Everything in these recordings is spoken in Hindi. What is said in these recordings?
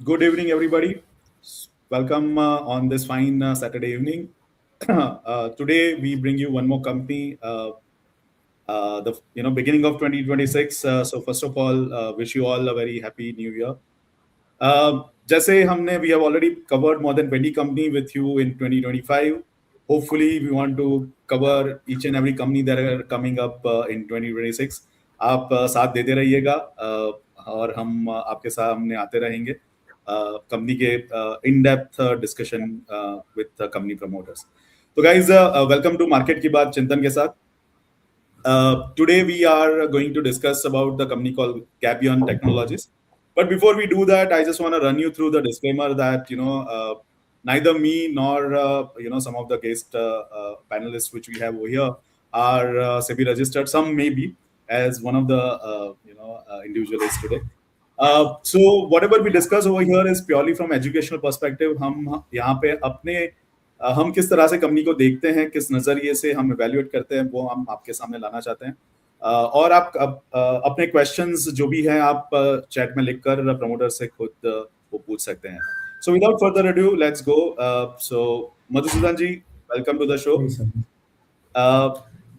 Good evening, everybody. Welcome on this fine Saturday evening. Today we bring you one more company. The beginning of 2026. So first of all, wish you all a very happy New Year. जैसे हमने we have already covered more than 20 company with you in 2025. Hopefully, we want to cover each and every company that are coming up in 2026. आप साथ देते रहिएगा और हम आपके सामने आते रहेंगे कंपनी के in depth discussion with company promoters. तो गाइज वेलकम टू मार्केट की बात चिंतन के साथ. Today we are going to discuss about the company called Gabion Technologies. But before we do that, I just want to run you through the disclaimer that neither me nor some of the guest panelists which we have over here are SEBI registered. Some may be, as one of the individuals today. So whatever we discuss over here is purely from educational perspective. हम यहाँ पे अपने हम किस तरह से कंपनी को देखते हैं, किस नजरिए से हम इवैल्यूएट करते हैं, वो हम आपके सामने लाना चाहते हैं. और आप अपने क्वेश्चंस जो भी हैं आप चैट में लिखकर प्रमोटर से खुद वो पूछ सकते हैं. So without further adieu let's go. So Madhusudan ji, welcome to the show.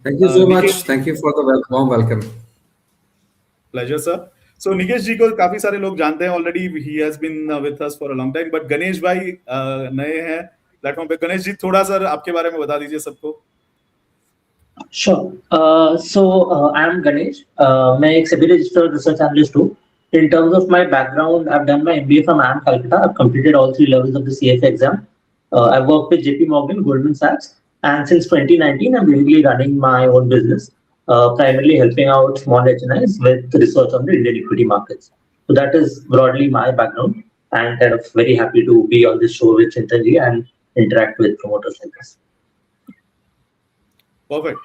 Thank you so much. Thank you for the warm welcome. Pleasure sir. So Nikesh ji को काफी सारे लोग जानते हैं already. He has been with us for a long time. But Ganesh भाई नए हैं प्लेटफॉर्म पे. गणेश जी थोड़ा सा आपके बारे में बता दीजिए सबको. Sure. I am Ganesh. मैं एक SEBI registered research analyst हूँ. In terms of my background, I've done my MBA from IIM Calcutta. I've completed all 3 levels of the CFA exam. I've worked with JP Morgan, Goldman Sachs, and since 2019, I'm basically running my own business, primarily helping out small HNIs with research on the Indian equity markets. So that is broadly my background, and kind of very happy to be on this show with Chintan ji and interact with promoters like this. Perfect.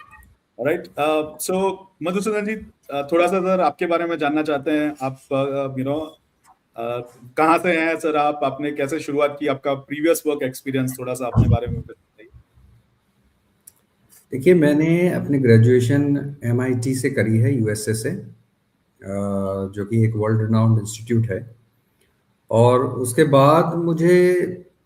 All right. So Madhusudan जी थोड़ा सा सर आपके बारे में जानना चाहते हैं. आप कहाँ से हैं सर? आपने कैसे शुरुआत की? आपका प्रीवियस वर्क एक्सपीरियंस थोड़ा सा अपने बारे में बताइए. देखिए, मैंने अपनी ग्रेजुएशन MIT से करी है, USA से, जो कि एक वर्ल्ड रिनाउंड इंस्टीट्यूट है. और उसके बाद मुझे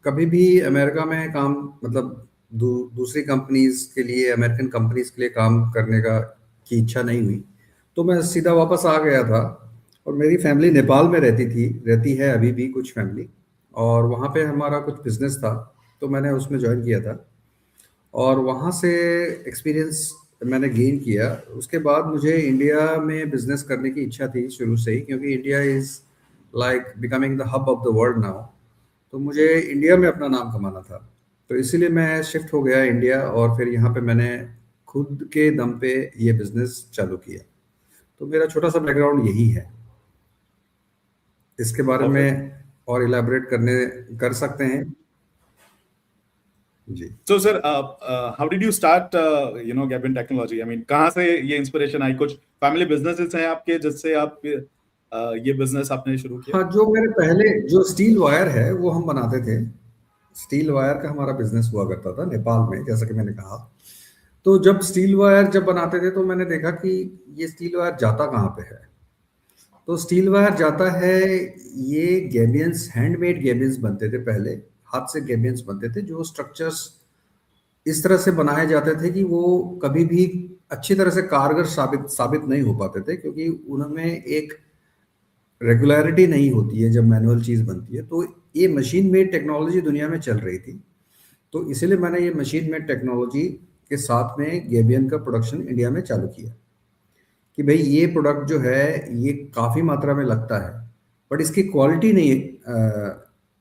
कभी भी अमेरिका में काम मतलब दूसरी कंपनीज के लिए, अमेरिकन कंपनीज के लिए काम करने की इच्छा नहीं हुई. तो मैं सीधा वापस आ गया था. और मेरी फैमिली नेपाल में रहती है अभी भी कुछ फैमिली. और वहाँ पे हमारा कुछ बिजनेस था, तो मैंने उसमें ज्वाइन किया था. और वहाँ से एक्सपीरियंस मैंने गेन किया. उसके बाद मुझे इंडिया में बिजनेस करने की इच्छा थी शुरू से ही, क्योंकि India is like becoming the hub of the world now. तो मुझे इंडिया में अपना नाम कमाना था. तो इसीलिए मैं शिफ्ट हो गया इंडिया, और फिर यहाँ पे मैंने खुद के दम पे ये बिजनेस चालू किया. तो मेरा छोटा सा बैकग्राउंड यही है. इसके बारे में और इलैबोरेट कर सकते हैं जी. So sir, how did you start Gabion Technology? I mean, कहाँ से ये इंस्पिरेशन आई? कुछ फैमिली बिजनेसेस हैं आपके जिससे आप ये बिजनेस आपने शुरू किया? हाँ, जो मेरे पहले जो स्टील वायर है वो हम बनाते थे. स्टील वायर का हमारा बिजनेस हुआ करता था नेपाल में, जैसा कि मैंने कहा. तो जब स्टील वायर बनाते थे तो मैंने देखा कि ये स्टील वायर जाता कहाँ पे है. तो स्टील वायर जाता है, ये गैबियंस, हैंडमेड गैबियंस बनते थे पहले, हाथ से गैबियंस बनते थे, जो स्ट्रक्चर्स इस तरह से बनाए जाते थे कि वो कभी भी अच्छी तरह से कारगर साबित नहीं हो पाते थे, क्योंकि उनमें एक रेगुलरिटी नहीं होती है जब मैनुअल चीज़ बनती है. तो ये मशीन मेड टेक्नोलॉजी दुनिया में चल रही थी. तो इसीलिए मैंने ये मशीन मेड टेक्नोलॉजी के साथ में गैबियन का प्रोडक्शन इंडिया में चालू किया कि भाई ये प्रोडक्ट जो है ये काफ़ी मात्रा में लगता है, बट इसकी क्वालिटी नहीं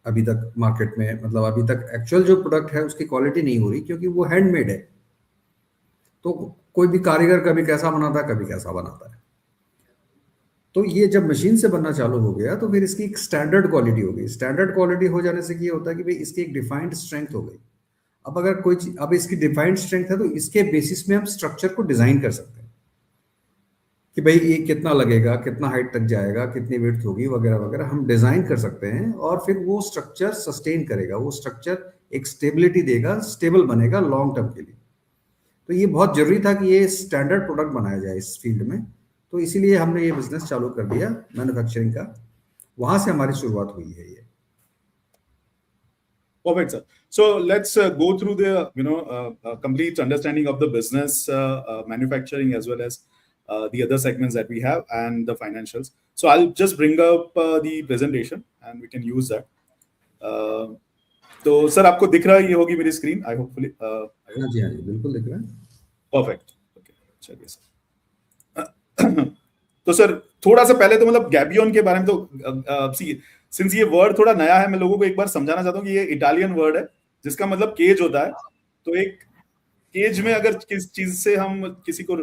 अभी तक मार्केट में, मतलब अभी तक एक्चुअल जो प्रोडक्ट है उसकी क्वालिटी नहीं हो रही, क्योंकि वो हैंडमेड है. तो कोई भी कारीगर कभी कैसा बनाता है, कभी कैसा बनाता है. तो ये जब मशीन से बनना चालू हो गया तो फिर इसकी एक स्टैंडर्ड क्वालिटी हो गई. स्टैंडर्ड क्वालिटी हो जाने से ये होता है कि भाई इसकी एक डिफाइंड स्ट्रेंथ हो गई. अब अगर अब इसकी डिफाइंड स्ट्रेंथ है तो इसके बेसिस में हम स्ट्रक्चर को डिजाइन कर सकते हैं कि भाई ये कितना लगेगा, कितना हाइट तक जाएगा, कितनी विड्थ होगी, वगैरह वगैरह हम डिजाइन कर सकते हैं. और फिर वो स्ट्रक्चर सस्टेन करेगा, वो स्ट्रक्चर एक स्टेबिलिटी देगा, स्टेबल बनेगा लॉन्ग टर्म के लिए. तो ये बहुत जरूरी था कि ये स्टैंडर्ड प्रोडक्ट बनाया जाए इस फील्ड में. तो इसीलिए हमने ये बिजनेस चालू कर दिया मैन्युफैक्चरिंग का. वहां से हमारी शुरुआत हुई है ये. Perfect, sir. So let's go through the complete understanding of the business, manufacturing, as well as the other segments that we have and the financials. So I'll just bring up the presentation and we can use that. तो सर आपको दिख रहा ही होगी मेरी स्क्रीन, आई होपफुली। हाँ जी, बिल्कुल दिख रहा है। परफेक्ट, ओके, चलिए सर। तो सर थोड़ा सा पहले तो मतलब गैबियन के बारे में तो सिंस ये वर्ड थोड़ा नया है, मैं लोगों को एक बार समझाना चाहता हूँ कि ये इटालियन वर्ड है जिसका मतलब केज होता है। तो एक केज में अगर किस चीज से हम किसी को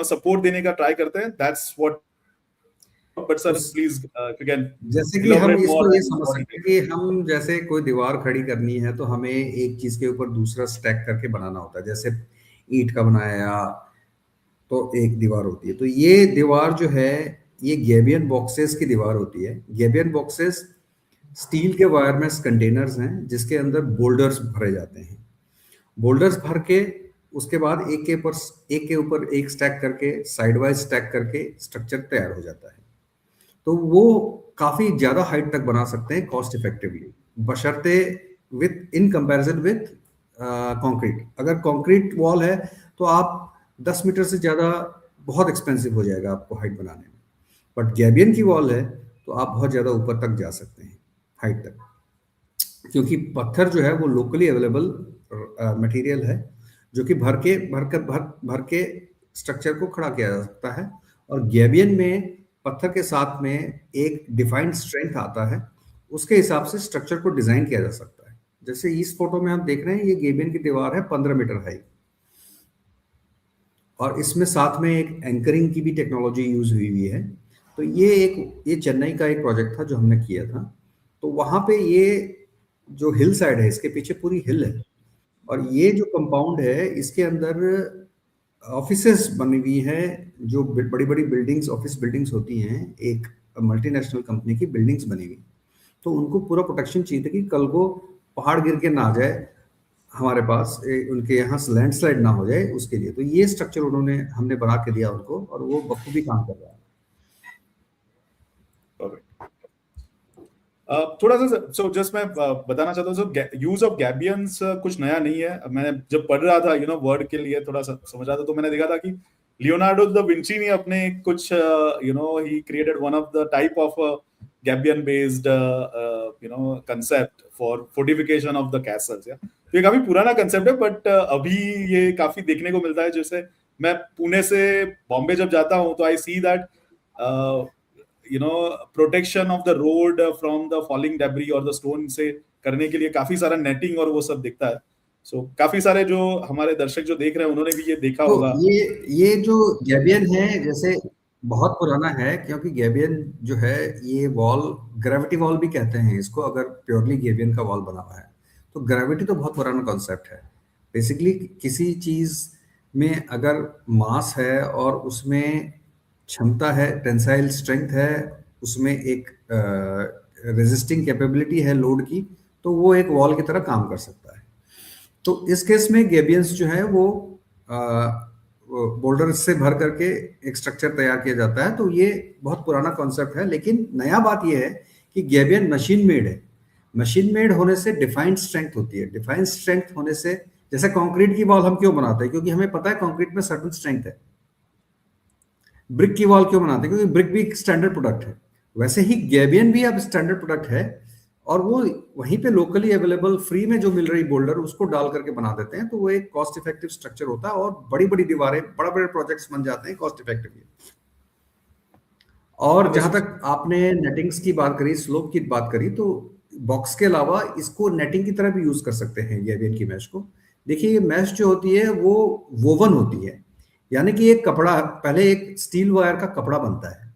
सपोर्ट देने का ट्राई करते हैं, that's what. But sir please if you can, जैसे कि हम इसको ये समझ सकते हैं कि हम जैसे कोई दीवार खड़ी करनी है तो हमें एक चीज के ऊपर दूसरा स्टैक करके बनाना होता है। जैसे ईंट का बनाया तो एक दीवार होती है, तो ये दीवार जो है ये गैबियन बॉक्सेस की दीवार होती है। गैबियन बॉक्सेस स्टील के वायरमेस कंटेनर्स हैं जिसके अंदर बोल्डर्स भरे जाते हैं। बोल्डर्स भर के उसके बाद एक के ऊपर एक स्टैक करके साइड वाइज स्टैक करके स्ट्रक्चर तैयार हो जाता है। तो वो काफी ज्यादा हाइट तक बना सकते हैं कॉस्ट इफेक्टिवली, बशर्ते with in comparison with concrete. अगर कंक्रीट वॉल है तो आप 10 मीटर से ज्यादा बहुत एक्सपेंसिव हो जाएगा आपको हाइट बनाने में। बट गैबियन की वॉल है तो आप बहुत ज्यादा ऊपर तक जा सकते हैं हाइट तक, क्योंकि पत्थर जो है वो लोकली अवेलेबल मटेरियल है जो कि भर के स्ट्रक्चर को खड़ा किया जा सकता है। और गैबियन में पत्थर के साथ में एक डिफाइंड स्ट्रेंथ आता है, उसके हिसाब से स्ट्रक्चर को डिजाइन किया जा सकता है। जैसे इस फोटो में आप देख रहे हैं ये गैबियन की दीवार है 15 मीटर हाई, और इसमें साथ में एक एंकरिंग की भी टेक्नोलॉजी यूज हुई है। तो ये चेन्नई का एक प्रोजेक्ट था जो हमने किया था। तो वहां पे ये जो हिल साइड है इसके पीछे पूरी हिल है, और ये जो कंपाउंड है इसके अंदर ऑफिसेस बनी हुई है, जो बड़ी बड़ी बिल्डिंग्स, ऑफिस बिल्डिंग्स होती हैं, एक मल्टीनेशनल कंपनी की बिल्डिंग्स बनी हुई। तो उनको पूरा प्रोटेक्शन चाहिए था कि कल को पहाड़ गिर के ना आ जाए हमारे पास, उनके यहाँ लैंडस्लाइड ना हो जाए, उसके लिए। तो ये स्ट्रक्चर हमने बना के दिया उनको, और वो बखूबी काम कर रहा है। थोड़ा सा सो जस्ट मैं बताना चाहता हूँ, सो यूज ऑफ गैबियंस कुछ नया नहीं है। मैंने जब पढ़ रहा था वर्ड के लिए थोड़ा सा समझ रहा था, तो मैंने देखा था कि लियोनार्डो दा विंची ने अपने कुछ he created one of the type of gabion based concept for fortification of the Castle's. तो ये काफी पुराना कंसेप्ट है, बट अभी ये काफी देखने को मिलता है। जैसे मैं पुणे से बॉम्बे जब जाता हूँ तो I see that protection of the road from the falling debris और द स्टोन से करने के लिए काफी सारा नेटिंग और वो सब दिखता है। सो काफी सारे जो हमारे दर्शक जो देख रहे हैं उन्होंने भी ये देखा तो होगा। ये जो गैबियन है जैसे बहुत पुराना है, क्योंकि गैबियन जो है ये वॉल, ग्रेविटी वॉल भी कहते हैं इसको, अगर प्योरली गैबियन का वॉल बना हुआ है। तो ग्रेविटी तो बहुत पुराना कॉन्सेप्ट है। बेसिकली किसी चीज में अगर मास है और उसमें क्षमता है, टेंसाइल स्ट्रेंथ है, उसमें एक रेजिस्टिंग कैपेबिलिटी है लोड की, तो वो एक वॉल की तरह काम कर सकता है। तो इस केस में गैबियंस जो है वो बोल्डर से भर करके एक स्ट्रक्चर तैयार किया जाता है। तो ये बहुत पुराना कॉन्सेप्ट है, लेकिन नया बात ये है कि गैबियन मशीन मेड है। मशीन मेड होने से डिफाइंड स्ट्रेंथ होती है। डिफाइंड स्ट्रेंथ होने से, जैसे कंक्रीट की वॉल हम क्यों बनाते हैं? क्योंकि हमें पता है कंक्रीट में सर्टेन स्ट्रेंथ है। ब्रिक की वॉल क्यों बनाते हैं? क्योंकि ब्रिक भी एक स्टैंडर्ड प्रोडक्ट है। वैसे ही गैबियन भी अब स्टैंडर्ड प्रोडक्ट है, और वो वहीं पे लोकली अवेलेबल फ्री में जो मिल रही बोल्डर उसको डाल करके बना देते हैं। तो वो एक कॉस्ट इफेक्टिव स्ट्रक्चर होता है, और बड़ी बड़ी दीवारें, बड़े बड़े प्रोजेक्ट्स बन जाते हैं कॉस्ट इफेक्टिवली। और जहां तक आपने नेटिंग्स की बात करी, स्लोप की बात करी, तो बॉक्स के अलावा इसको नेटिंग की तरह भी यूज कर सकते हैं गैबियन की मैश को। देखिए ये मैश जो होती है वो वोवन होती है, यानी कि एक कपड़ा, पहले एक स्टील वायर का कपड़ा बनता है।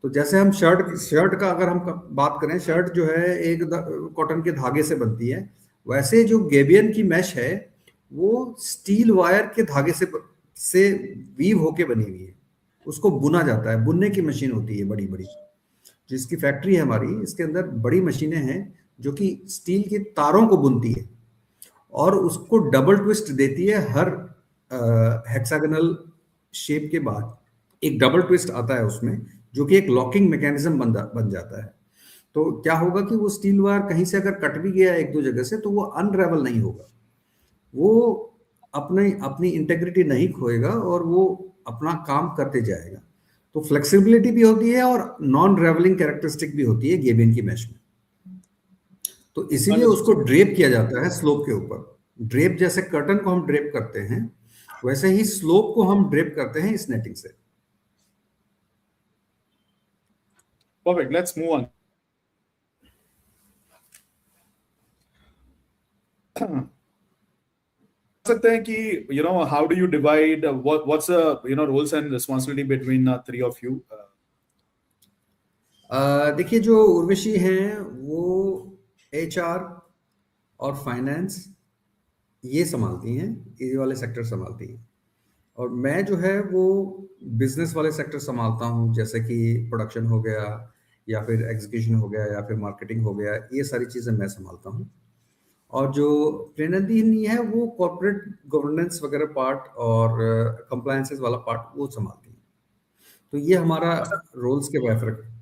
तो जैसे हम शर्ट का अगर हम बात करें, शर्ट जो है एक कॉटन के धागे से बनती है, वैसे जो गैबियन की मैश है वो स्टील वायर के धागे से वीव होके बनी हुई है। उसको बुना जाता है, बुनने की मशीन होती है बड़ी बड़ी, जिसकी फैक्ट्री है हमारी। इसके अंदर बड़ी मशीनें हैं जो कि स्टील के तारों को बुनती है और उसको डबल ट्विस्ट देती है। हर हेक्सागोनल शेप के बाद एक डबल ट्विस्ट आता है उसमें, जो कि एक लॉकिंग मैकेनिज्म बन जाता है। तो क्या होगा कि वो स्टील वायर कहीं से अगर कट भी गया एक दो जगह से तो वो अनरेवल नहीं होगा, वो अपने अपनी इंटेग्रिटी नहीं खोएगा और वो अपना काम करते जाएगा। तो फ्लेक्सिबिलिटी भी होती है और नॉन रेवलिंग कैरेक्टरिस्टिक भी होती है गेबियन की मैश में। तो इसीलिए उसको ड्रेप किया जाता है स्लोप के ऊपर। ड्रेप जैसे कर्टन को हम ड्रेप करते हैं, वैसे ही स्लोप को हम ड्रेप करते हैं इस नेटिंग से। Perfect. Let's move on. सकते हैं कि how do you divide what's roles and responsibility between three of you? देखिए, जो उर्वशी हैं वो HR और फाइनेंस ये संभालती हैं, ये वाले सेक्टर संभालती हैं, और मैं जो है वो बिजनेस वाले सेक्टर संभालता हूँ, जैसे कि प्रोडक्शन हो गया या फिर एग्जीक्यूशन हो गया या फिर मार्केटिंग हो गया, ये सारी चीज़ें मैं संभालता हूँ। और जो प्रेरणा है वो कॉर्पोरेट गवर्नेंस वगैरह पार्ट और कंप्लायंसेस वाला पार्ट वो संभालती है। तो ये हमारा रोल्स के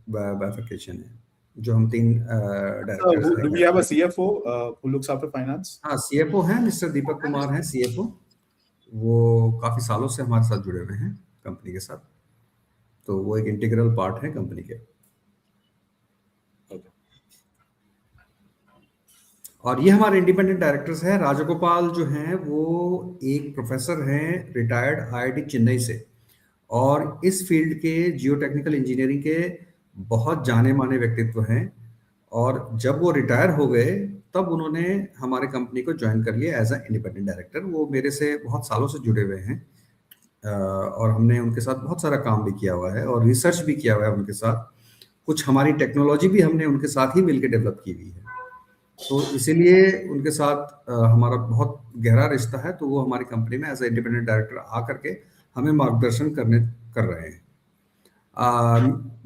बाइफरकेशन है, जो हम तीन directors Do we have a CFO who looks after finance? हाँ, CFO हैं, मिस्टर दीपक कुमार हैं CFO। वो काफी सालों से हमारे साथ जुड़े हुए हैं कंपनी के साथ, तो वो एक इंटीग्रल पार्ट है कंपनी के। और ये हमारे इंडिपेंडेंट डायरेक्टर्स हैं। राजगोपाल जो हैं वो एक प्रोफेसर हैं रिटायर्ड IIT चेन्नई से, और इस फील्ड के जियो टेक्निकल इंजीनियरिंग के बहुत जाने माने व्यक्तित्व हैं। और जब वो रिटायर हो गए तब उन्होंने हमारे कंपनी को ज्वाइन कर लिया एज अ इंडिपेंडेंट डायरेक्टर। वो मेरे से बहुत सालों से जुड़े हुए हैं और हमने उनके साथ बहुत सारा काम भी किया हुआ है और रिसर्च भी किया हुआ है उनके साथ। कुछ हमारी टेक्नोलॉजी भी हमने उनके साथ ही मिलकर डेवलप की हुई है, तो इसीलिए उनके साथ हमारा बहुत गहरा रिश्ता है। तो वो हमारी कंपनी में एज ए इंडिपेंडेंट डायरेक्टर आकर के हमें मार्गदर्शन कर रहे हैं।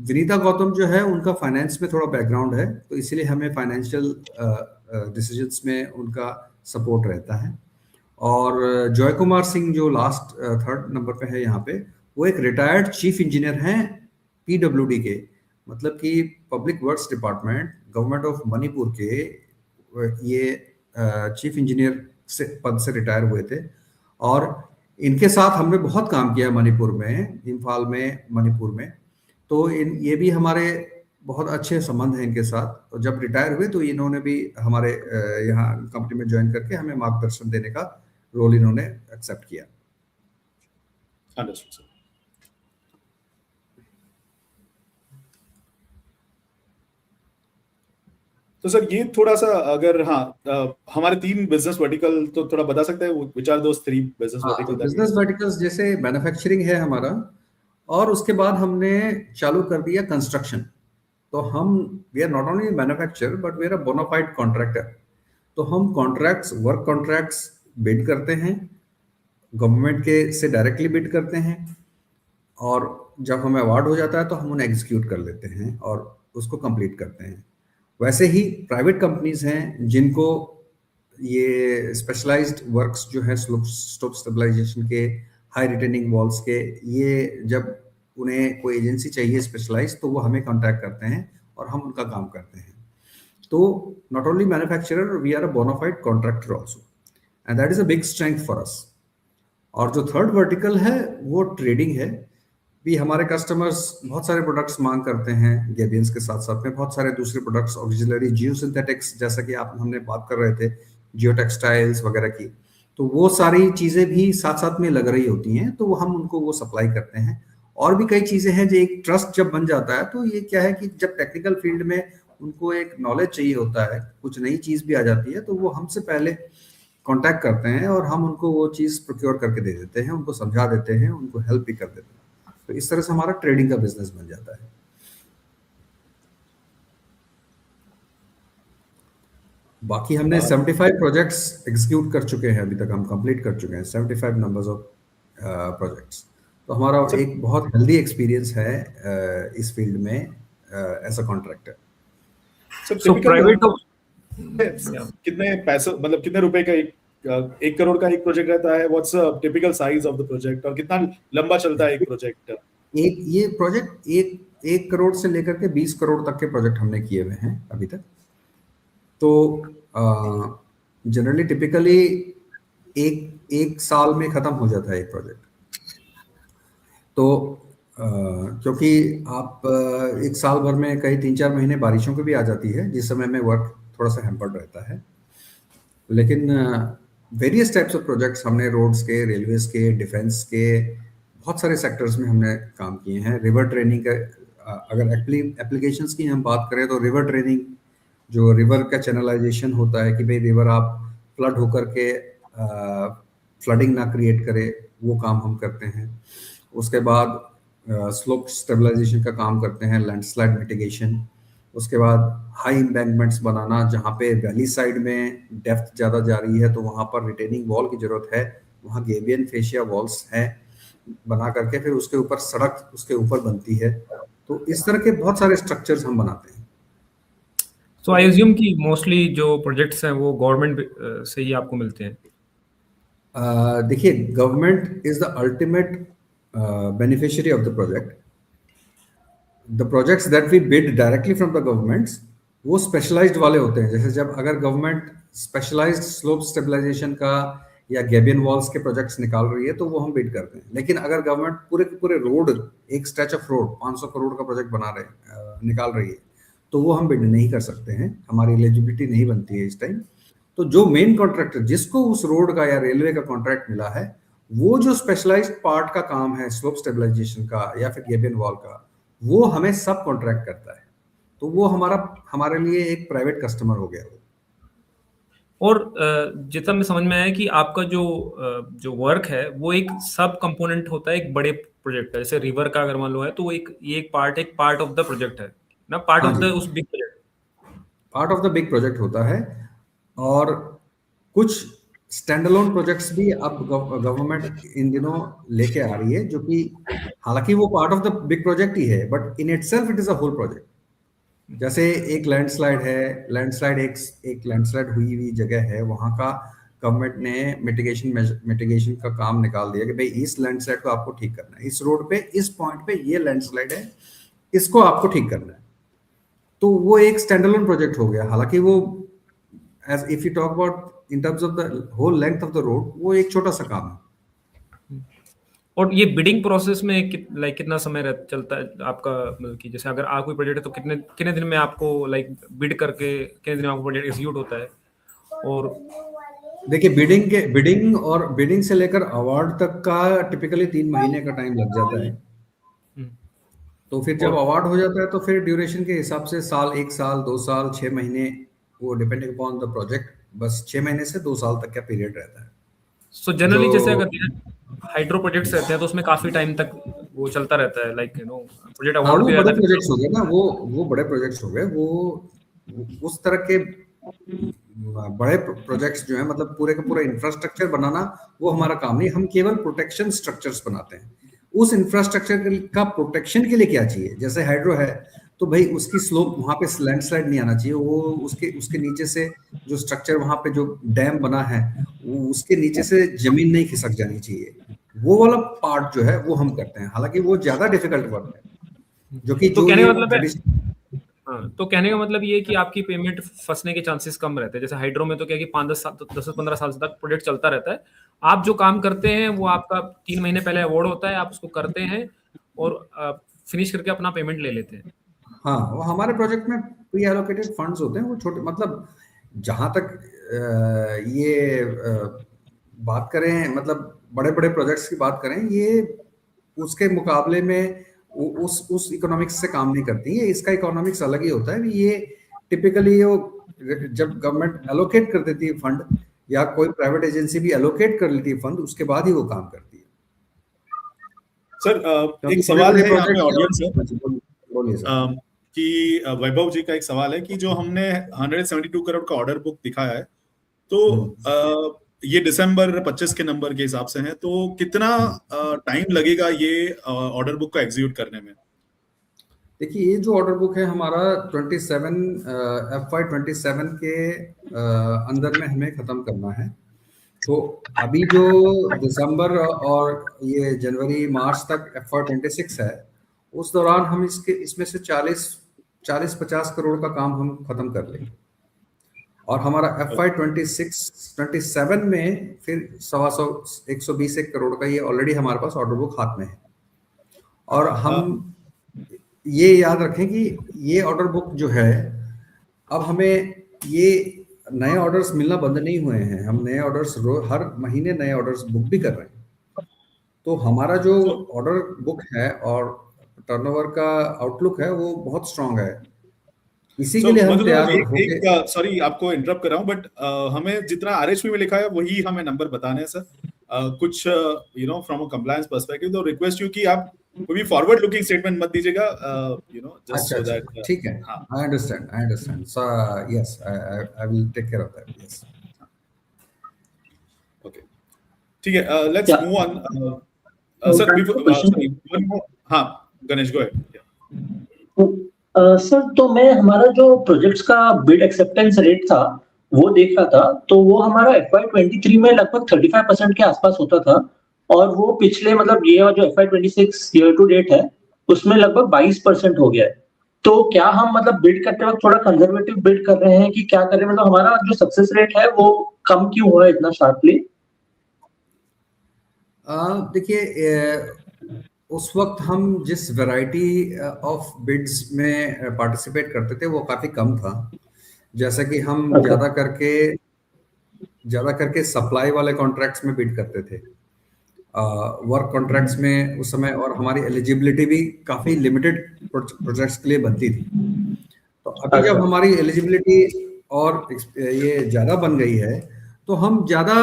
विनीता गौतम जो है उनका फाइनेंस में थोड़ा बैकग्राउंड है, तो इसीलिए हमें फाइनेंशियल डिसीजंस में उनका सपोर्ट रहता है। और जॉय कुमार सिंह जो लास्ट थर्ड नंबर पे है यहाँ पे, वो एक रिटायर्ड चीफ इंजीनियर हैं PWD के, मतलब कि public works department government of Manipur के ये चीफ इंजीनियर से पद से रिटायर हुए थे। और इनके साथ हमने बहुत काम किया मणिपुर में, इम्फाल में, मणिपुर में। तो ये भी हमारे बहुत अच्छे संबंध हैं इनके साथ। और जब रिटायर हुए तो इन्होंने भी हमारे यहाँ कंपनी में ज्वाइन करके हमें मार्गदर्शन देने का रोल इन्होंने एक्सेप्ट किया। Understood, sir. तो सर ये थोड़ा सा अगर हमारे 3 बिजनेस वर्टिकल तो थोड़ा बता सकते हैं which are those 3 business vertical? Business verticals जैसे मैन्युफैक्चरिंग है हमारा, और उसके बाद हमने चालू कर दिया कंस्ट्रक्शन। तो we are not only manufacturer but we are a bona fide contractor. तो हम वर्क कॉन्ट्रैक्ट्स बिड करते हैं, गवर्नमेंट के से डायरेक्टली बिड करते हैं, और जब हमें अवार्ड हो जाता है तो हम उन्हें एग्जीक्यूट कर लेते हैं और उसको कंप्लीट करते हैं। वैसे ही प्राइवेट कंपनीज हैं जिनको ये स्पेशलाइज्ड वर्क्स जो है स्लोप स्टेबलाइजेशन के, हाई रिटेनिंग वॉल्स के, ये जब उन्हें कोई एजेंसी चाहिए स्पेशलाइज तो वो हमें कांटेक्ट करते हैं और हम उनका काम करते हैं। तो not only manufacturer, we are a bona fide contractor also, and that is a big strength for us. और जो थर्ड वर्टिकल है वो ट्रेडिंग है। भी हमारे कस्टमर्स बहुत सारे प्रोडक्ट्स मांग करते हैं गेबियंस के साथ साथ में बहुत सारे दूसरे प्रोडक्ट्स, ऑक्सिलरी जियो सिंथेटिक्स, जैसा कि हमने बात कर रहे थे जियो टेक्सटाइल्स वगैरह की। तो वो सारी चीज़ें भी साथ साथ में लग रही होती हैं, तो वो हम उनको वो सप्लाई करते हैं। और भी कई चीज़ें हैं जो एक ट्रस्ट जब बन जाता है तो ये क्या है कि जब टेक्निकल फील्ड में उनको एक नॉलेज चाहिए होता है, कुछ नई चीज़ भी आ जाती है, तो वो हमसे पहले कांटेक्ट करते हैं और हम उनको वो चीज़ प्रोक्योर करके दे देते हैं, उनको समझा देते हैं, उनको हेल्प भी कर देते हैं। तो इस तरह से हमारा ट्रेडिंग का बिजनेस बन जाता है। बाकी हमने 75 प्रोजेक्ट्स एग्जीक्यूट कर चुके हैं, अभी तक हम कंप्लीट कर चुके हैं 75 नंबर्स ऑफ प्रोजेक्ट्स। तो हमारा एक बहुत हेल्दी एक्सपीरियंस है इस फील्ड में as a contractor. So private कितने पैसे, मतलब कितने रुपए का 1 करोड़ का एक प्रोजेक्ट रहता है? What's typical size of the project और कितना लंबा चलता है एक प्रोजेक्ट? ये प्रोजेक्ट एक 1 करोड़ से लेकर के 20 करोड़ तक के प्रोजेक्ट हमने किए हुए हैं अभी तक। तो जनरली टिपिकली एक साल में खत्म हो जाता है एक प्रोजेक्ट। तो क्योंकि आप एक साल भर में कई 3-4 महीने बारिशों की भी आ जाती है, जिस समय में वर्क थोड़ा सा हैम्पर्ड रहता है। लेकिन वेरियस टाइप्स ऑफ प्रोजेक्ट्स हमने रोड्स के, रेलवेज के, डिफेंस के, बहुत सारे सेक्टर्स में हमने काम किए हैं। रिवर ट्रेनिंग का अगर एप्लीकेशंस की हम बात करें तो रिवर ट्रेनिंग, जो रिवर का चैनलाइजेशन होता है कि भाई रिवर आप फ्लड होकर के फ्लडिंग ना क्रिएट करे, वो काम हम करते हैं। उसके बाद स्लोप स्टेबलाइजेशन का काम करते हैं, लैंडस्लाइड मिटिगेशन। उसके बाद हाई एम्बैंकमेंट्स बनाना, जहाँ पे वैली साइड में डेप्थ ज़्यादा जा रही है तो वहाँ पर रिटेनिंग वॉल की ज़रूरत है, वहाँ गेबियन फेशिया वॉल्स हैं बना करके फिर उसके ऊपर सड़क उसके ऊपर बनती है। तो इस तरह के बहुत सारे स्ट्रक्चर्स हम बनाते हैं। सो आई अज्यूम कि मोस्टली जो प्रोजेक्ट्स हैं वो गवर्नमेंट से ही आपको मिलते हैं। देखिए, government is the ultimate beneficiary of the project. The projects that we bid directly from the governments वो स्पेशलाइज्ड वाले होते हैं। जैसे जब अगर गवर्नमेंट स्पेशलाइज्ड स्लोप स्टेबलाइजेशन का या गैबियन वॉल्स के प्रोजेक्ट्स निकाल रही है तो वो हम बिड करते हैं। लेकिन अगर गवर्नमेंट पूरे के पूरे रोड, एक स्ट्रेच ऑफ रोड 500 करोड़ का प्रोजेक्ट निकाल रही है तो वो हम बिड नहीं कर सकते हैं, हमारी एलिजिबिलिटी नहीं बनती है इस टाइम। तो जो मेन कॉन्ट्रैक्टर जिसको उस रोड का या रेलवे का कॉन्ट्रैक्ट मिला है, वो जो स्पेशलाइज्ड पार्ट का काम है स्लोप स्टेबलाइजेशन का या फिर गैबियन वॉल का, वो हमें सब कॉन्ट्रैक्ट करता है। तो वो हमारे लिए एक प्राइवेट कस्टमर हो गया। और जितना मैं समझ में आया कि आपका जो वर्क है वो एक सब कंपोनेंट होता है एक बड़े प्रोजेक्ट का। जैसे रिवर का अगर मान लो है तो ये एक पार्ट ऑफ द प्रोजेक्ट है ना, पार्ट ऑफ द उस big project, part of the big project होता है। और कुछ स्टैंड अलोन प्रोजेक्ट्स भी अब गवर्नमेंट इन दिनों लेके आ रही है, जो कि हालांकि वो part of the big project ही है, but in itself it is a whole project. जैसे एक लैंडस्लाइड है, एक लैंडस्लाइड हुई जगह है, वहां का गवर्नमेंट ने मिटिगेशन का काम निकाल दिया कि भाई इस लैंडस्लाइड को आपको ठीक करना है, इस रोड पे इस पॉइंट पे ये लैंडस्लाइड है, इसको आपको ठीक करना है। तो वो एक स्टैंडअलोन प्रोजेक्ट हो गया। हालांकि वो as if you talk about in terms of the whole length of the road, वो एक छोटा सा काम है। और ये बिडिंग प्रोसेस में कितना समय चलता है आपका, मतलब कि जैसे अगर आप कोई प्रोजेक्ट है तो कितने दिन में आपको बिड करके कितने दिन में आपको प्रोजेक्ट एग्जीक्यूट होता है? और देखिए, बिडिंग से लेकर अवार्ड तक का टिपिकली 3 महीने का टाइम लग जाता है। तो फिर जब अवार्ड हो जाता है तो फिर ड्यूरेशन के हिसाब से साल, 1 साल, 2 साल, 6 महीने, वो डिपेंडिंग अपॉन द प्रोजेक्ट, बस 6 महीने से 2 साल तक का पीरियड रहता है। सो जनरली जैसे अगर हाइड्रो प्रोजेक्ट्स रहते हैं तो उसमें काफी टाइम तक वो चलता रहता है, प्रोजेक्ट अवार्ड भी बड़े प्रोजेक्ट्स हो गए ना, वो बड़े प्रोजेक्ट्स हो गए। वो उस तरह के बड़े प्रोजेक्ट्स जो है, मतलब पूरे का पूरा इंफ्रास्ट्रक्चर बनाना वो हमारा काम नहीं। हम केवल प्रोटेक्शन स्ट्रक्चर्स बनाते हैं। उस इंफ्रास्ट्रक्चर का प्रोटेक्शन के लिए क्या चाहिए, जैसे हाइड्रो है तो भाई उसकी स्लोप, वहां पे लैंडस्लाइड नहीं आना चाहिए, वो उसके नीचे से जो स्ट्रक्चर, वहां पे जो डैम बना है, वो उसके नीचे से जमीन नहीं खिसक जानी चाहिए। वो वाला पार्ट जो है वो हम करते हैं। हालांकि वो ज्यादा डिफिकल्ट वर्क है, जो कि तो कहने का मतलब है, तो कहने का मतलब ये है कि आपकी पेमेंट फंसने के चांसेस कम रहते हैं। जैसे हाइड्रो में तो क्या कि 10-15 साल तक प्रोजेक्ट चलता रहता है। आप जो काम करते हैं वो आपका 3 महीने पहले अवार्ड होता है, आप उसको करते हैं और फिनिश करके अपना पेमेंट ले लेते हैं। हाँ, वो हमारे प्रोजेक्ट में प्री एलोकेटेड फंड्स होते हैं। वो छोटे, मतलब जहां तक ये बात करें, मतलब बड़े बड़े प्रोजेक्ट्स की बात करें, ये उसके मुकाबले में उस इकोनॉमिक्स से काम नहीं करती है। इसका इकोनॉमिक्स अलग ही होता है। ये टिपिकली वो जब गवर्नमेंट एलोकेट कर देती है फंड, या कोई प्राइवेट एजेंसी भी एलोकेट कर लेती है फंड, उसके बाद ही वो काम करती है। सर, एक सवाल है यहाँ पे ऑडियंस से बोलिए सर। कि वैभव जी का एक सवाल है कि जो हमने 172 करोड़ का ऑर्डर बुक दिखाया है, तो ये दिसंबर 25 के नंबर के हिसाब से है, तो कितना टाइम लगेगा ये ऑर्डर बुक को एग्जीक्यूट करने में? देखिए, ये जो ऑर्डर बुक है हमारा FY27 के अंदर में हमें खत्म करना है। तो अभी जो दिसंबर और ये जनवरी मार्च तक FY26 है, उस दौरान हम इसमें से 40-50 करोड़ का काम हम खत्म कर लेंगे, और हमारा FY 26-27 में फिर 120 करोड़ का ये ऑलरेडी हमारे पास ऑर्डर बुक हाथ में है। और हम ये याद रखें कि ये ऑर्डर बुक जो है, अब हमें ये नए ऑर्डर्स मिलना बंद नहीं हुए हैं, हम नए ऑर्डर्स हर महीने नए ऑर्डर्स बुक भी कर रहे हैं। तो हमारा जो ऑर्डर बुक है और टर्नओवर का आउटलुक है वो बहुत स्ट्रांग है, इसी के लिए हम तैयार सॉरी आपको इंटरप्ट कर रहा हूं, बट हमें जितना RHP में लिखा है वही हमें नंबर बताने हैं सर। कुछ फ्रॉम अ कंप्लायंस पर्सपेक्टिव, तो रिक्वेस्ट यू कि आप कोई भी फॉरवर्ड लुकिंग स्टेटमेंट मत दीजिएगा, जस्ट सो दैट। ठीक है, I understand so yes, I will take care of that. Yes, okay, ठीक है, let's move on sir. Before हाँ, गणेश गो अहेड। सर, तो मैं हमारा जो प्रोजेक्ट्स का बिड एक्सेप्टेंस रेट था वो देख रहा था, तो वो हमारा FY 23 में लगभग 35% के आसपास होता था, और वो पिछले मतलब ये जो FY 26 ईयर टू डेट है उसमें लगभग 22% हो गया है। तो क्या हम मतलब बिड करते वक्त थोड़ा कंजर्वेटिव बिड कर रहे हैं कि क्या कर रहे हैं, मतलब हमारा जो सक्सेस रेट है वो कम क्यों हुआ है इतना शार्पली? देखिए, उस वक्त हम जिस वैरायटी ऑफ बिड्स में पार्टिसिपेट करते थे वो काफ़ी कम था। जैसे कि हम ज़्यादा करके सप्लाई वाले कॉन्ट्रैक्ट्स में बिड करते थे, वर्क कॉन्ट्रैक्ट्स में उस समय, और हमारी एलिजिबिलिटी भी काफ़ी लिमिटेड प्रोजेक्ट्स के लिए बनती थी। तो अभी जब हमारी एलिजिबिलिटी और ये ज़्यादा बन गई है तो हम ज़्यादा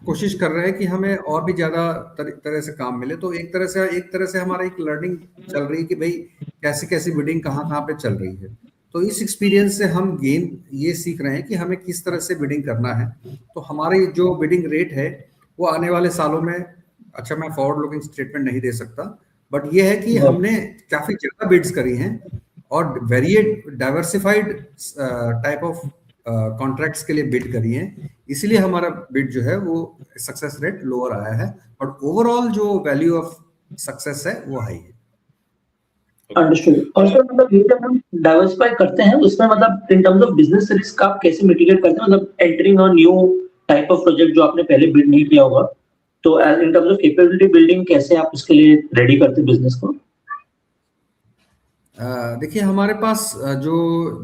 कोशिश कर रहे हैं कि हमें और भी ज़्यादा तरह से काम मिले। तो एक तरह से हमारा एक लर्निंग चल रही है कि भाई कैसी बिडिंग कहाँ पे चल रही है। तो इस एक्सपीरियंस से हम ये सीख रहे हैं कि हमें किस तरह से बिडिंग करना है। तो हमारी जो बिडिंग रेट है वो आने वाले सालों में, अच्छा मैं फॉरवर्ड लुकिंग स्टेटमेंट नहीं दे सकता, बट ये है कि हमने काफ़ी ज़्यादा बिड्स करी हैं और varied diversified type of contracts के लिए बिड करी हैं, इसलिए हमारा बिड जो है वो सक्सेस रेट लोअर आया है, बट ओवरऑल जो वैल्यू ऑफ सक्सेस है वो हाई है। अंडरस्टूड। और सर मतलब ये जब हम डाइवर्सिफाई करते हैं उसमें मतलब इन टर्म्स ऑफ बिजनेस रिस्क आप कैसे मिटिगेट करते हैं, मतलब entering a new type of project जो आपने पहले बिड नहीं किया होगा, तो इन टर्म्स ऑफ कैपेबिलिटी बिल्डिंग कैसे आप उसके लिए रेडी करते हैं बिजनेस को? देखिए, हमारे पास जो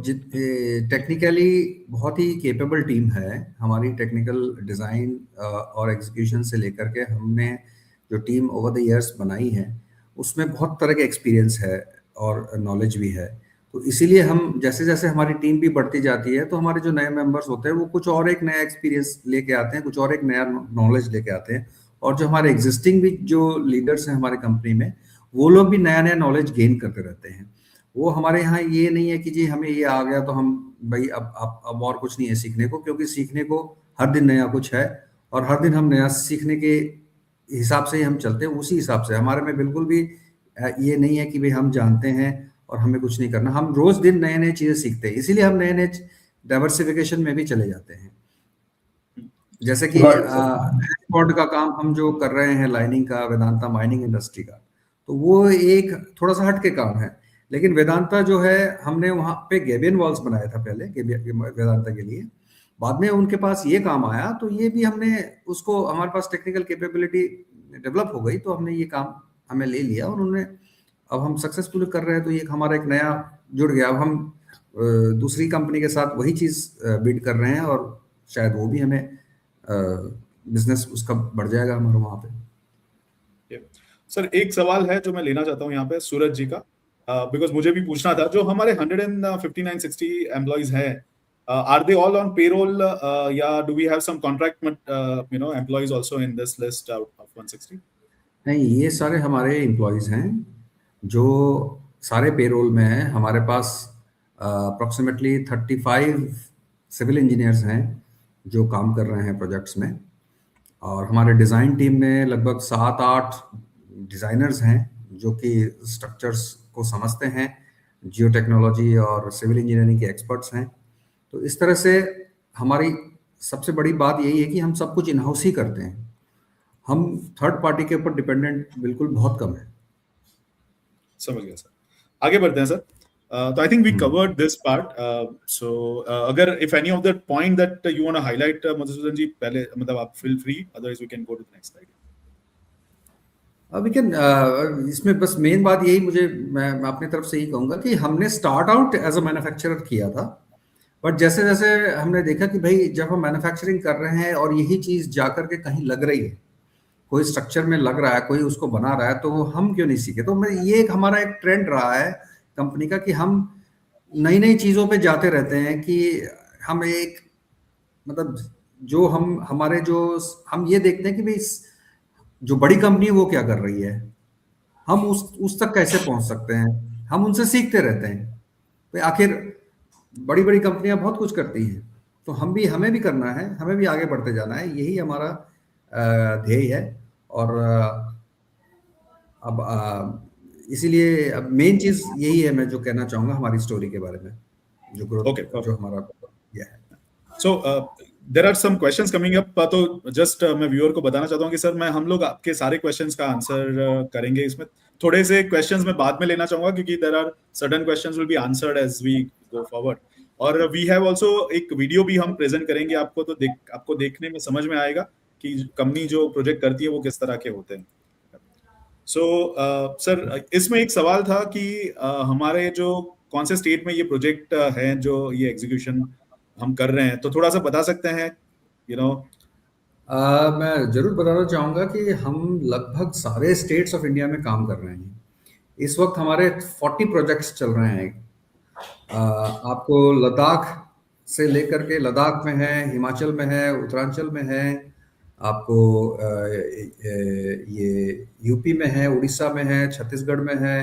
टेक्निकली बहुत ही कैपेबल टीम है, हमारी टेक्निकल डिज़ाइन और एग्जीक्यूशन से लेकर के हमने जो टीम ओवर द इयर्स बनाई है उसमें बहुत तरह के एक्सपीरियंस है और नॉलेज भी है। तो इसीलिए हम जैसे जैसे हमारी टीम भी बढ़ती जाती है तो हमारे जो नए मेंबर्स होते हैं वो कुछ और एक नया एक्सपीरियंस लेके आते हैं, कुछ और एक नया नॉलेज लेके आते हैं, और जो हमारे एग्जिस्टिंग भी जो लीडर्स हैं हमारे कंपनी में वो लोग भी नया नया नॉलेज गेन करते रहते हैं। वो हमारे यहाँ ये नहीं है कि जी हमें ये आ गया तो हम भाई अब और कुछ नहीं है सीखने को, क्योंकि सीखने को हर दिन नया कुछ है और हर दिन हम नया सीखने के हिसाब से ही हम चलते हैं। उसी हिसाब से हमारे में बिल्कुल भी ये नहीं है कि भाई हम जानते हैं और हमें कुछ नहीं करना, हम रोज दिन नए नए चीजें सीखते हैं, इसीलिए हम नए नए डाइवर्सिफिकेशन में भी चले जाते हैं। जैसे कि बॉन्ड का काम हम जो कर रहे हैं लाइनिंग का, वेदांता माइनिंग इंडस्ट्री का, तो वो एक थोड़ा सा हट के काम है, लेकिन वेदांता जो है हमने वहाँ पे गैबियन वॉल्स बनाया था पहले वेदांता के लिए, बाद में उनके पास ये काम आया तो ये भी हमने उसको, हमारे पास टेक्निकल कैपेबिलिटी डेवलप हो गई तो हमने ये काम हमें ले लिया और उन्होंने, अब हम सक्सेसफुल कर रहे हैं तो ये हमारा एक नया जुड़ गया। अब हम दूसरी कंपनी के साथ वही चीज़ बिड कर रहे हैं और शायद वो भी हमें बिजनेस उसका बढ़ जाएगा हमारा वहाँ पे। सर एक सवाल है जो मैं लेना चाहता हूँ यहाँ पे सूरज जी का, बिकॉज मुझे भी पूछना था, जो हमारे 159-60 एम्प्लॉइज हैं, are they all on payroll या do we have some contract employees also in this list out of 160? नहीं, ये सारे हमारे एम्प्लॉइज हैं जो सारे पेरोल में हैं। हमारे पास अप्रोक्सीमेटली 35 सिविल इंजीनियर्स हैं जो काम कर रहे हैं प्रोजेक्ट्स में, और हमारे डिज़ाइन टीम में लगभग 7-8 डिज़ाइनर्स हैं जो कि स्ट्रक्चर्स को समझते हैं, जियो टेक्नोलॉजी और सिविल इंजीनियरिंग के एक्सपर्ट्स हैं। तो इस तरह से हमारी सबसे बड़ी बात यही है कि हम सब कुछ इन हाउस ही करते हैं, हम थर्ड पार्टी के ऊपर डिपेंडेंट बिल्कुल बहुत कम है। समझ गया सर, आगे बढ़ते हैं सर। तो I think we covered this part. So अगर if any of the point that you want to highlight Madhusudan ji, पहले मतलब आप feel free, otherwise we can go to the next slide. अभी कैन इसमें बस मेन बात यही, मैं अपनी तरफ से यही कहूँगा कि हमने start out as a manufacturer किया था, बट जैसे जैसे हमने देखा कि भाई जब हम मैन्युफैक्चरिंग कर रहे हैं और यही चीज़ जाकर के कहीं लग रही है, कोई स्ट्रक्चर में लग रहा है, कोई उसको बना रहा है, तो हम क्यों नहीं सीखे। तो ये एक हमारा एक ट्रेंड रहा है कंपनी का कि हम नई नई चीज़ों पे जाते रहते हैं कि हम एक मतलब जो हमारे जो हम ये देखते हैं कि भाई जो बड़ी कंपनी है वो क्या कर रही है, हम उस तक कैसे पहुंच सकते हैं, हम उनसे सीखते रहते हैं। तो आखिर बड़ी बड़ी कंपनियां बहुत कुछ करती हैं, तो हमें भी करना है, हमें भी आगे बढ़ते जाना है, यही हमारा ध्येय है। और अब इसीलिए अब मेन चीज यही है, मैं जो कहना चाहूंगा हमारी स्टोरी के बारे में, जो ग्रोथ Okay, जो हमारा ये है। So there are some questions coming up, तो जस्ट मैं व्यूअर को बताना चाहता हूँ कि सर हम लोग आपके सारे क्वेश्चंस का आंसर करेंगे। इसमें थोड़े से क्वेश्चंस मैं बाद में लेना चाहूंगा क्योंकि there are certain questions will be answered as we go forward. और वी हैव आल्सो एक वीडियो भी हम प्रेजेंट करेंगे आपको, तो आपको देखने में समझ में आएगा कि कंपनी जो प्रोजेक्ट करती है वो किस तरह के होते हैं। सो सर इसमें एक सवाल था कि हमारे जो कौन से स्टेट में ये प्रोजेक्ट है जो ये एग्जीक्यूशन हम कर रहे हैं, तो थोड़ा सा बता सकते हैं यू नो। मैं जरूर बताना चाहूँगा कि हम लगभग सारे स्टेट्स ऑफ इंडिया में काम कर रहे हैं। इस वक्त हमारे 40 प्रोजेक्ट्स चल रहे हैं। आपको लद्दाख से लेकर के, लद्दाख में है, हिमाचल में है, उत्तरांचल में है, आपको ये यूपी में है, उड़ीसा में है, छत्तीसगढ़ में है,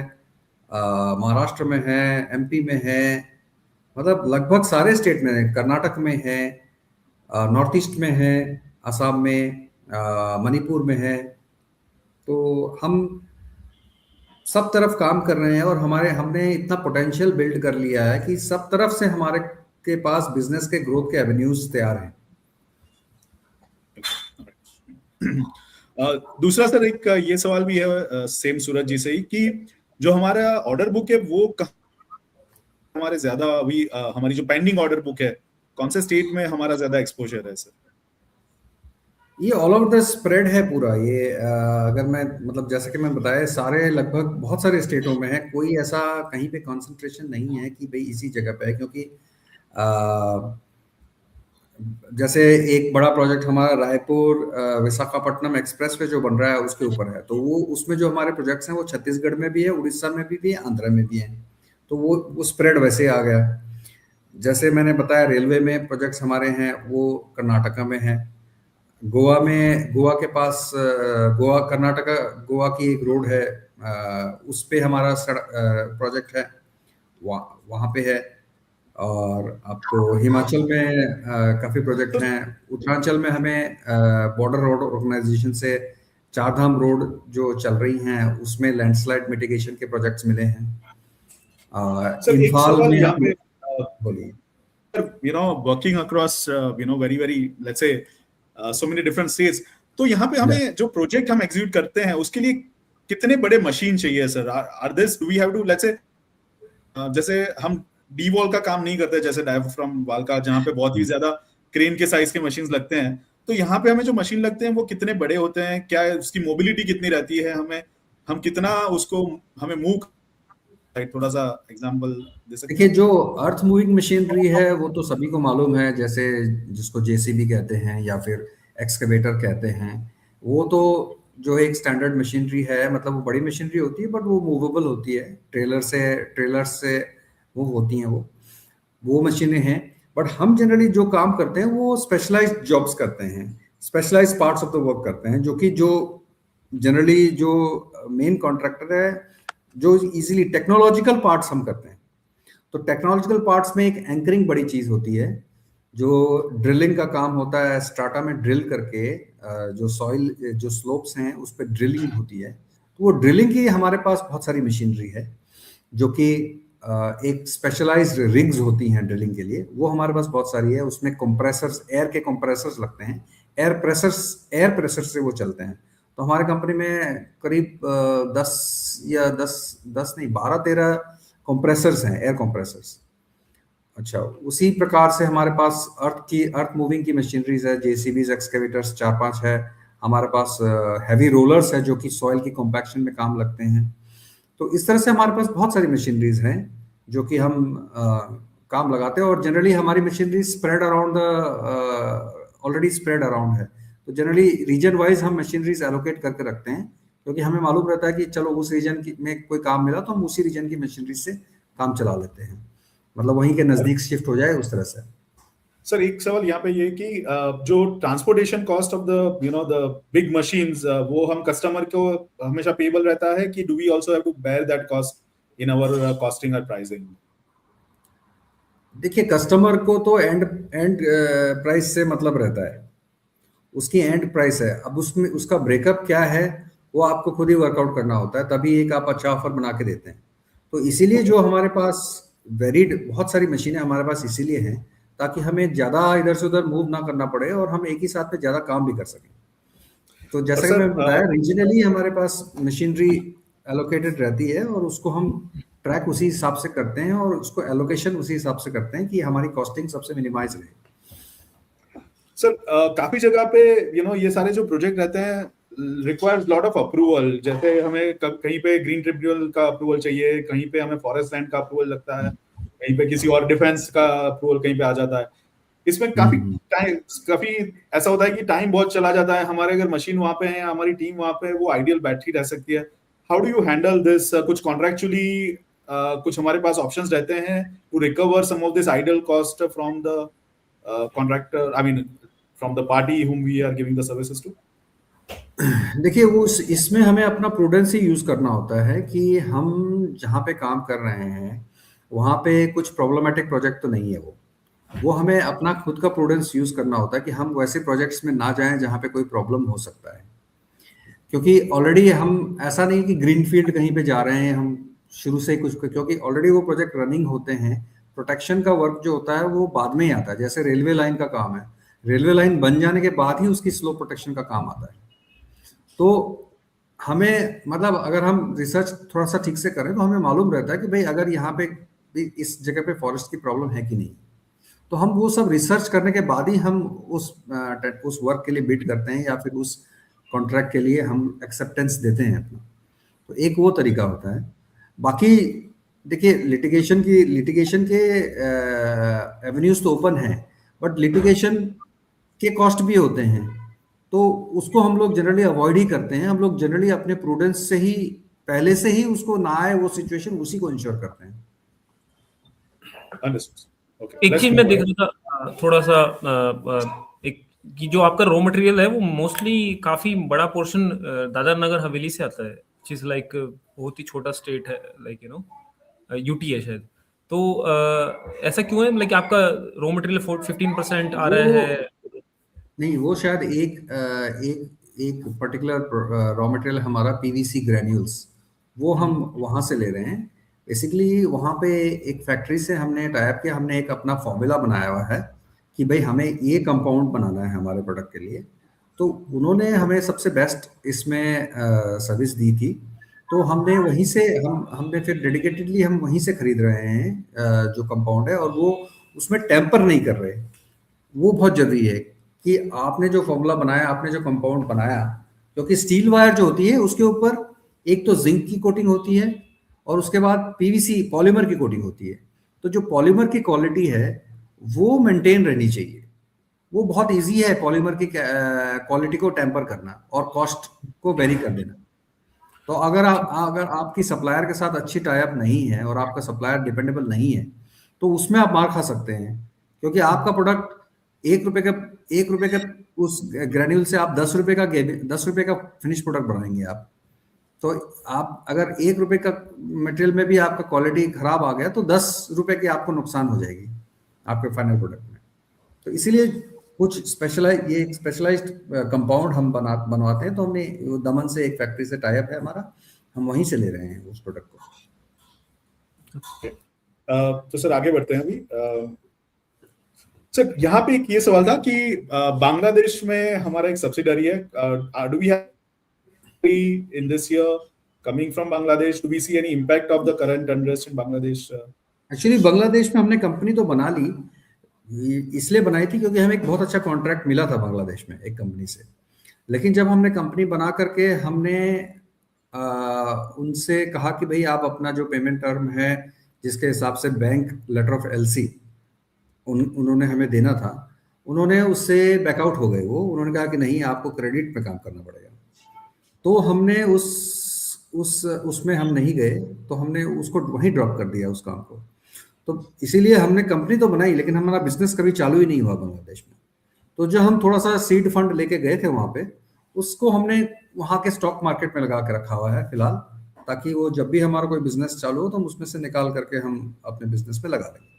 महाराष्ट्र में है, एमपी में है, मतलब लगभग सारे स्टेट में है, कर्नाटक में है, नॉर्थ ईस्ट में है, असम में, मणिपुर में है। तो हम सब तरफ काम कर रहे हैं और हमने इतना पोटेंशियल बिल्ड कर लिया है कि सब तरफ से हमारे के पास बिजनेस के ग्रोथ के एवेन्यूज तैयार हैं। दूसरा सर एक ये सवाल भी है सेम सूरज जी से ही कि जो हमारा ऑर्डर बुक है वो हमारे ज्यादा अभी हमारी जो पेंडिंग ऑर्डर बुक है कौन से स्टेट में हमारा ज्यादा एक्सपोजर है सर? ये ऑल ओवर द स्प्रेड है पूरा ये। अगर मैं मतलब जैसे कि मैं बताया, सारे लगभग बहुत सारे स्टेटों में है, कोई ऐसा कहीं पे कंसंट्रेशन नहीं है कि भाई इसी जगह पे है। क्योंकि जैसे एक बड़ा प्रोजेक्ट हमारा रायपुर विशाखापट्टनम एक्सप्रेस वे जो बन रहा है उसके ऊपर है, तो वो उसमें जो हमारे प्रोजेक्ट्स हैं वो छत्तीसगढ़ में भी है, उड़ीसा में भी है, आंध्र में भी है। तो वो स्प्रेड वैसे आ गया। जैसे मैंने बताया रेलवे में प्रोजेक्ट्स हमारे हैं वो कर्नाटका में है, गोवा के पास कर्नाटका गोवा की एक रोड है, उस पे हमारा प्रोजेक्ट है, वहाँ पे है। और आपको हिमाचल में काफ़ी प्रोजेक्ट हैं। उत्तरांचल में हमें बॉर्डर रोड ऑर्गेनाइजेशन से चारधाम रोड जो चल रही हैं उसमें लैंडस्लाइड मिटिगेशन के प्रोजेक्ट्स मिले हैं। इम्फाल में बोलिए working across very let's say so many different states, तो यहाँ पे हमें जो प्रोजेक्ट हम एग्जीक्यूट करते हैं उसके लिए कितने बड़े मशीन चाहिए sir? Are this do we have to let's say जैसे हम डी वॉल का काम नहीं करते जैसे डायफ्राम वाल का, जहाँ पे बहुत ही ज्यादा क्रेन के साइज के मशीन लगते हैं, तो यहाँ पे हमें जो मशीन लगते हैं वो कितने बड़े होते हैं, क्या उसकी मोबिलिटी कितनी रहती है, हम कितना उसको हमें मूव, थोड़ा सा एग्जांपल दे सकते हैं? देखिए, जो अर्थ मूविंग मशीनरी है वो तो सभी को मालूम है, जैसे जिसको जेसीबी कहते हैं या फिर एक्सकवेटर कहते हैं, वो तो जो एक स्टैंडर्ड मशीनरी है, मतलब वो बड़ी मशीनरी होती है बट वो मूवेबल होती है, ट्रेलर से वो होती हैं, वो मशीनें हैं। बट हम जनरली जो काम करते हैं वो स्पेशलाइज्ड जॉब्स करते हैं, specialised parts of the work करते हैं, जो जनरली जो मेन कॉन्ट्रैक्टर है जो इजीली टेक्नोलॉजिकल पार्ट्स हम करते हैं। तो टेक्नोलॉजिकल पार्ट्स में एक एंकरिंग बड़ी चीज होती है, जो ड्रिलिंग का काम होता है, स्ट्राटा में ड्रिल करके जो सॉइल जो स्लोप्स हैं उस पर ड्रिलिंग होती है। तो वो ड्रिलिंग की हमारे पास बहुत सारी मशीनरी है, जो कि एक स्पेशलाइज्ड रिग्स होती हैं ड्रिलिंग के लिए, वो हमारे पास बहुत सारी है। उसमें कंप्रेसर्स, एयर के कंप्रेसर्स लगते हैं, एयर प्रेशर से वो चलते हैं। तो हमारे कंपनी में करीब 10 नहीं 12-13 कंप्रेसर्स हैं, एयर कंप्रेसर्स। अच्छा, उसी प्रकार से हमारे पास अर्थ मूविंग की मशीनरीज है, जेसीबीज, एक्सकेवेटर्स 4-5 है। हमारे पास हैवी रोलर्स है जो कि सॉइल की कॉम्पैक्शन में काम लगते हैं। तो इस तरह से हमारे पास बहुत सारी मशीनरीज हैं जो कि हम काम लगाते हैं, और जनरली हमारी machinery spread around already spread around है। तो जनरली रीजन वाइज हम मशीनरीज एलोकेट करके रखते हैं, क्योंकि हमें मालूम रहता है कि चलो उस रीजन में कोई काम मिला तो हम उसी रीजन की मशीनरी से काम चला लेते हैं, मतलब वहीं के नजदीक शिफ्ट हो जाए उस तरह से। सर एक सवाल यहाँ पे ये कि जो transportation cost of the big machines वो हम कस्टमर को हमेशा पेबल रहता है कि do we also have to bear that cost in our costing और प्राइसिंग? देखिए, कस्टमर को तो एंड प्राइस से मतलब रहता है, उसकी एंड प्राइस है। अब उसमें उसका ब्रेकअप क्या है वो आपको खुद ही वर्कआउट करना होता है, तभी एक आप अच्छा ऑफर बना के देते हैं। तो इसीलिए जो हमारे पास वेरिड बहुत सारी मशीनें हमारे पास इसीलिए हैं ताकि हमें ज़्यादा इधर से उधर मूव ना करना पड़े और हम एक ही साथ में ज़्यादा काम भी कर सकें। तो जैसा कि मैंने बताया, रीजनली हमारे पास मशीनरी एलोकेटेड रहती है और उसको हम ट्रैक उसी हिसाब से करते हैं और उसको एलोकेशन उसी हिसाब से करते हैं कि हमारी कॉस्टिंग सबसे मिनिमाइज रहे। सर काफी जगह पे ये सारे जो प्रोजेक्ट रहते हैं रिक्वायर्स लॉट ऑफ अप्रूवल, जैसे हमें कहीं पे ग्रीन ट्रिब्यूनल का अप्रूवल चाहिए, कहीं पे हमें फॉरेस्ट लैंड का अप्रूवल लगता है, कहीं पे किसी और डिफेंस का अप्रूवल कहीं पे आ जाता है। इसमें काफी ऐसा होता है कि टाइम बहुत चला जाता है। हमारे अगर मशीन वहां पे है, हमारी टीम वहां पे, वो आइडियल बैटरी रह सकती है। How do you handle this? कुछ कॉन्ट्रैक्चुअली कुछ हमारे पास ऑप्शंस रहते हैं to recover some of this ideal cost from the contractor, I mean from the party whom we are giving the services to? देखिए, वो इसमें हमें अपना प्रूडेंस ही यूज करना होता है कि हम जहाँ पे काम कर रहे हैं वहाँ पे कुछ प्रॉब्लमेटिक प्रोजेक्ट तो नहीं है। वो हमें अपना खुद का प्रूडेंस यूज करना होता है कि हम वैसे प्रोजेक्ट्स में ना जाएं जहाँ पे कोई प्रॉब्लम हो सकता है, क्योंकि ऑलरेडी हम ऐसा नहीं कि ग्रीन फील्ड कहीं पे जा रहे हैं हम शुरू से ही कुछ, क्योंकि ऑलरेडी वो प्रोजेक्ट रनिंग होते हैं। प्रोटेक्शन का वर्क जो होता है वो बाद में ही आता है। जैसे रेलवे लाइन का काम है, रेलवे लाइन बन जाने के बाद ही उसकी स्लो प्रोटेक्शन का काम आता है। तो हमें मतलब अगर हम रिसर्च थोड़ा सा ठीक से करें तो हमें मालूम रहता है कि भाई अगर यहाँ पे इस जगह पे फॉरेस्ट की प्रॉब्लम है कि नहीं, तो हम वो सब रिसर्च करने के बाद ही हम उस वर्क के लिए बिड करते हैं या फिर उस कॉन्ट्रैक्ट के लिए हम एक्सेप्टेंस देते हैं अपना। तो एक वो तरीका होता है। बाकी देखिए, लिटिगेशन के एवेन्यूज तो ओपन है, बट लिटिगेशन के कॉस्ट भी होते हैं, तो उसको हम लोग जनरली अवॉइड ही करते हैं। हम लोग जनरली अपने प्रूडेंस से ही पहले से ही उसको ना आए वो सिचुएशन, उसी को इंश्योर करते हैं। Okay, एक चीज मैं देख रहा था थोड़ा सा एक कि जो आपका रॉ मटेरियल है वो मोस्टली काफी बड़ा पोर्शन दादर नगर हवेली से आता है, चीज लाइक बहुत ही छोटा स्टेट है, लाइक यूटी है शायद। तो ऐसा क्यों है, लाइक आपका रॉ मटेरियल 15% आ रहा है? नहीं, वो शायद एक पर्टिकुलर रॉ मटेरियल हमारा पीवीसी ग्रैन्यूल्स, वो हम वहाँ से ले रहे हैं। बेसिकली वहाँ पे एक फैक्ट्री से हमने टाइप किया, हमने एक अपना फॉर्मूला बनाया हुआ है कि भाई हमें ये कंपाउंड बनाना है हमारे प्रोडक्ट के लिए। तो उन्होंने हमें सबसे बेस्ट इसमें सर्विस दी थी, तो हमने वहीं से हमने फिर डेडिकेटेडली हम वहीं से खरीद रहे हैं जो कंपाउंड है, और वो उसमें टेम्पर नहीं कर रहे। वो बहुत जरूरी है कि आपने जो फॉर्मूला बनाया, आपने जो कंपाउंड बनाया, क्योंकि स्टील वायर जो होती है उसके ऊपर एक तो जिंक की कोटिंग होती है और उसके बाद पीवीसी पॉलीमर की कोटिंग होती है। तो जो पॉलीमर की क्वालिटी है वो मेंटेन रहनी चाहिए। वो बहुत इजी है पॉलीमर की क्वालिटी को टेम्पर करना और कॉस्ट को वेरी कर देना। तो अगर आपकी सप्लायर के साथ अच्छी टाई अप नहीं है और आपका सप्लायर डिपेंडेबल नहीं है, तो उसमें आप मार खा सकते हैं, क्योंकि आपका प्रोडक्ट एक रुपए का उस ग्रेन्यूल से आप 10 रुपए का फिनिश प्रोडक्ट बनाएंगे आप। तो आप अगर 1 रुपए का मटेरियल में भी आपका क्वालिटी खराब आ गया तो 10 रुपए की आपको नुकसान हो जाएगी आपके फाइनल प्रोडक्ट में। तो इसीलिए कुछ स्पेशलाइज्ड कंपाउंड हम बनवाते हैं। तो हमने दमन से एक फैक्ट्री से टाई अप है हमारा, हम वहीं से ले रहे हैं उस प्रोडक्ट को। तो सर आगे बढ़ते हैं अभी। सर यहाँ पे एक ये सवाल था कि बांग्लादेश में हमारा एक सब्सिडरी है, do we have in this year coming from Bangladesh? Do we see any impact of the current unrest in Bangladesh? Actually Bangladesh में हमने कंपनी तो बना ली, इसलिए बनाई थी क्योंकि हमें एक बहुत अच्छा कॉन्ट्रैक्ट मिला था बांग्लादेश में एक कंपनी से। लेकिन जब हमने कंपनी बना करके हमने उनसे कहा कि भाई आप अपना जो पेमेंट टर्म है जिसके हिसाब से बैंक लेटर ऑफ एलसी उन्होंने हमें देना था, उन्होंने उससे बैकआउट हो गए। वो उन्होंने कहा कि नहीं, आपको क्रेडिट पे काम करना पड़ेगा। तो हमने उसमें हम नहीं गए, तो हमने उसको वहीं ड्रॉप कर दिया उस काम को। तो इसीलिए हमने कंपनी तो बनाई, लेकिन हमारा बिजनेस कभी चालू ही नहीं हुआ बांग्लादेश में। तो जो हम थोड़ा सा सीड फंड लेके गए थे वहां पे, उसको हमने वहां के स्टॉक मार्केट में लगा के रखा हुआ है फिलहाल, ताकि वो जब भी हमारा कोई बिजनेस चालू हो तो हम उसमें से निकाल करके हम अपने बिजनेस में लगा देंगे।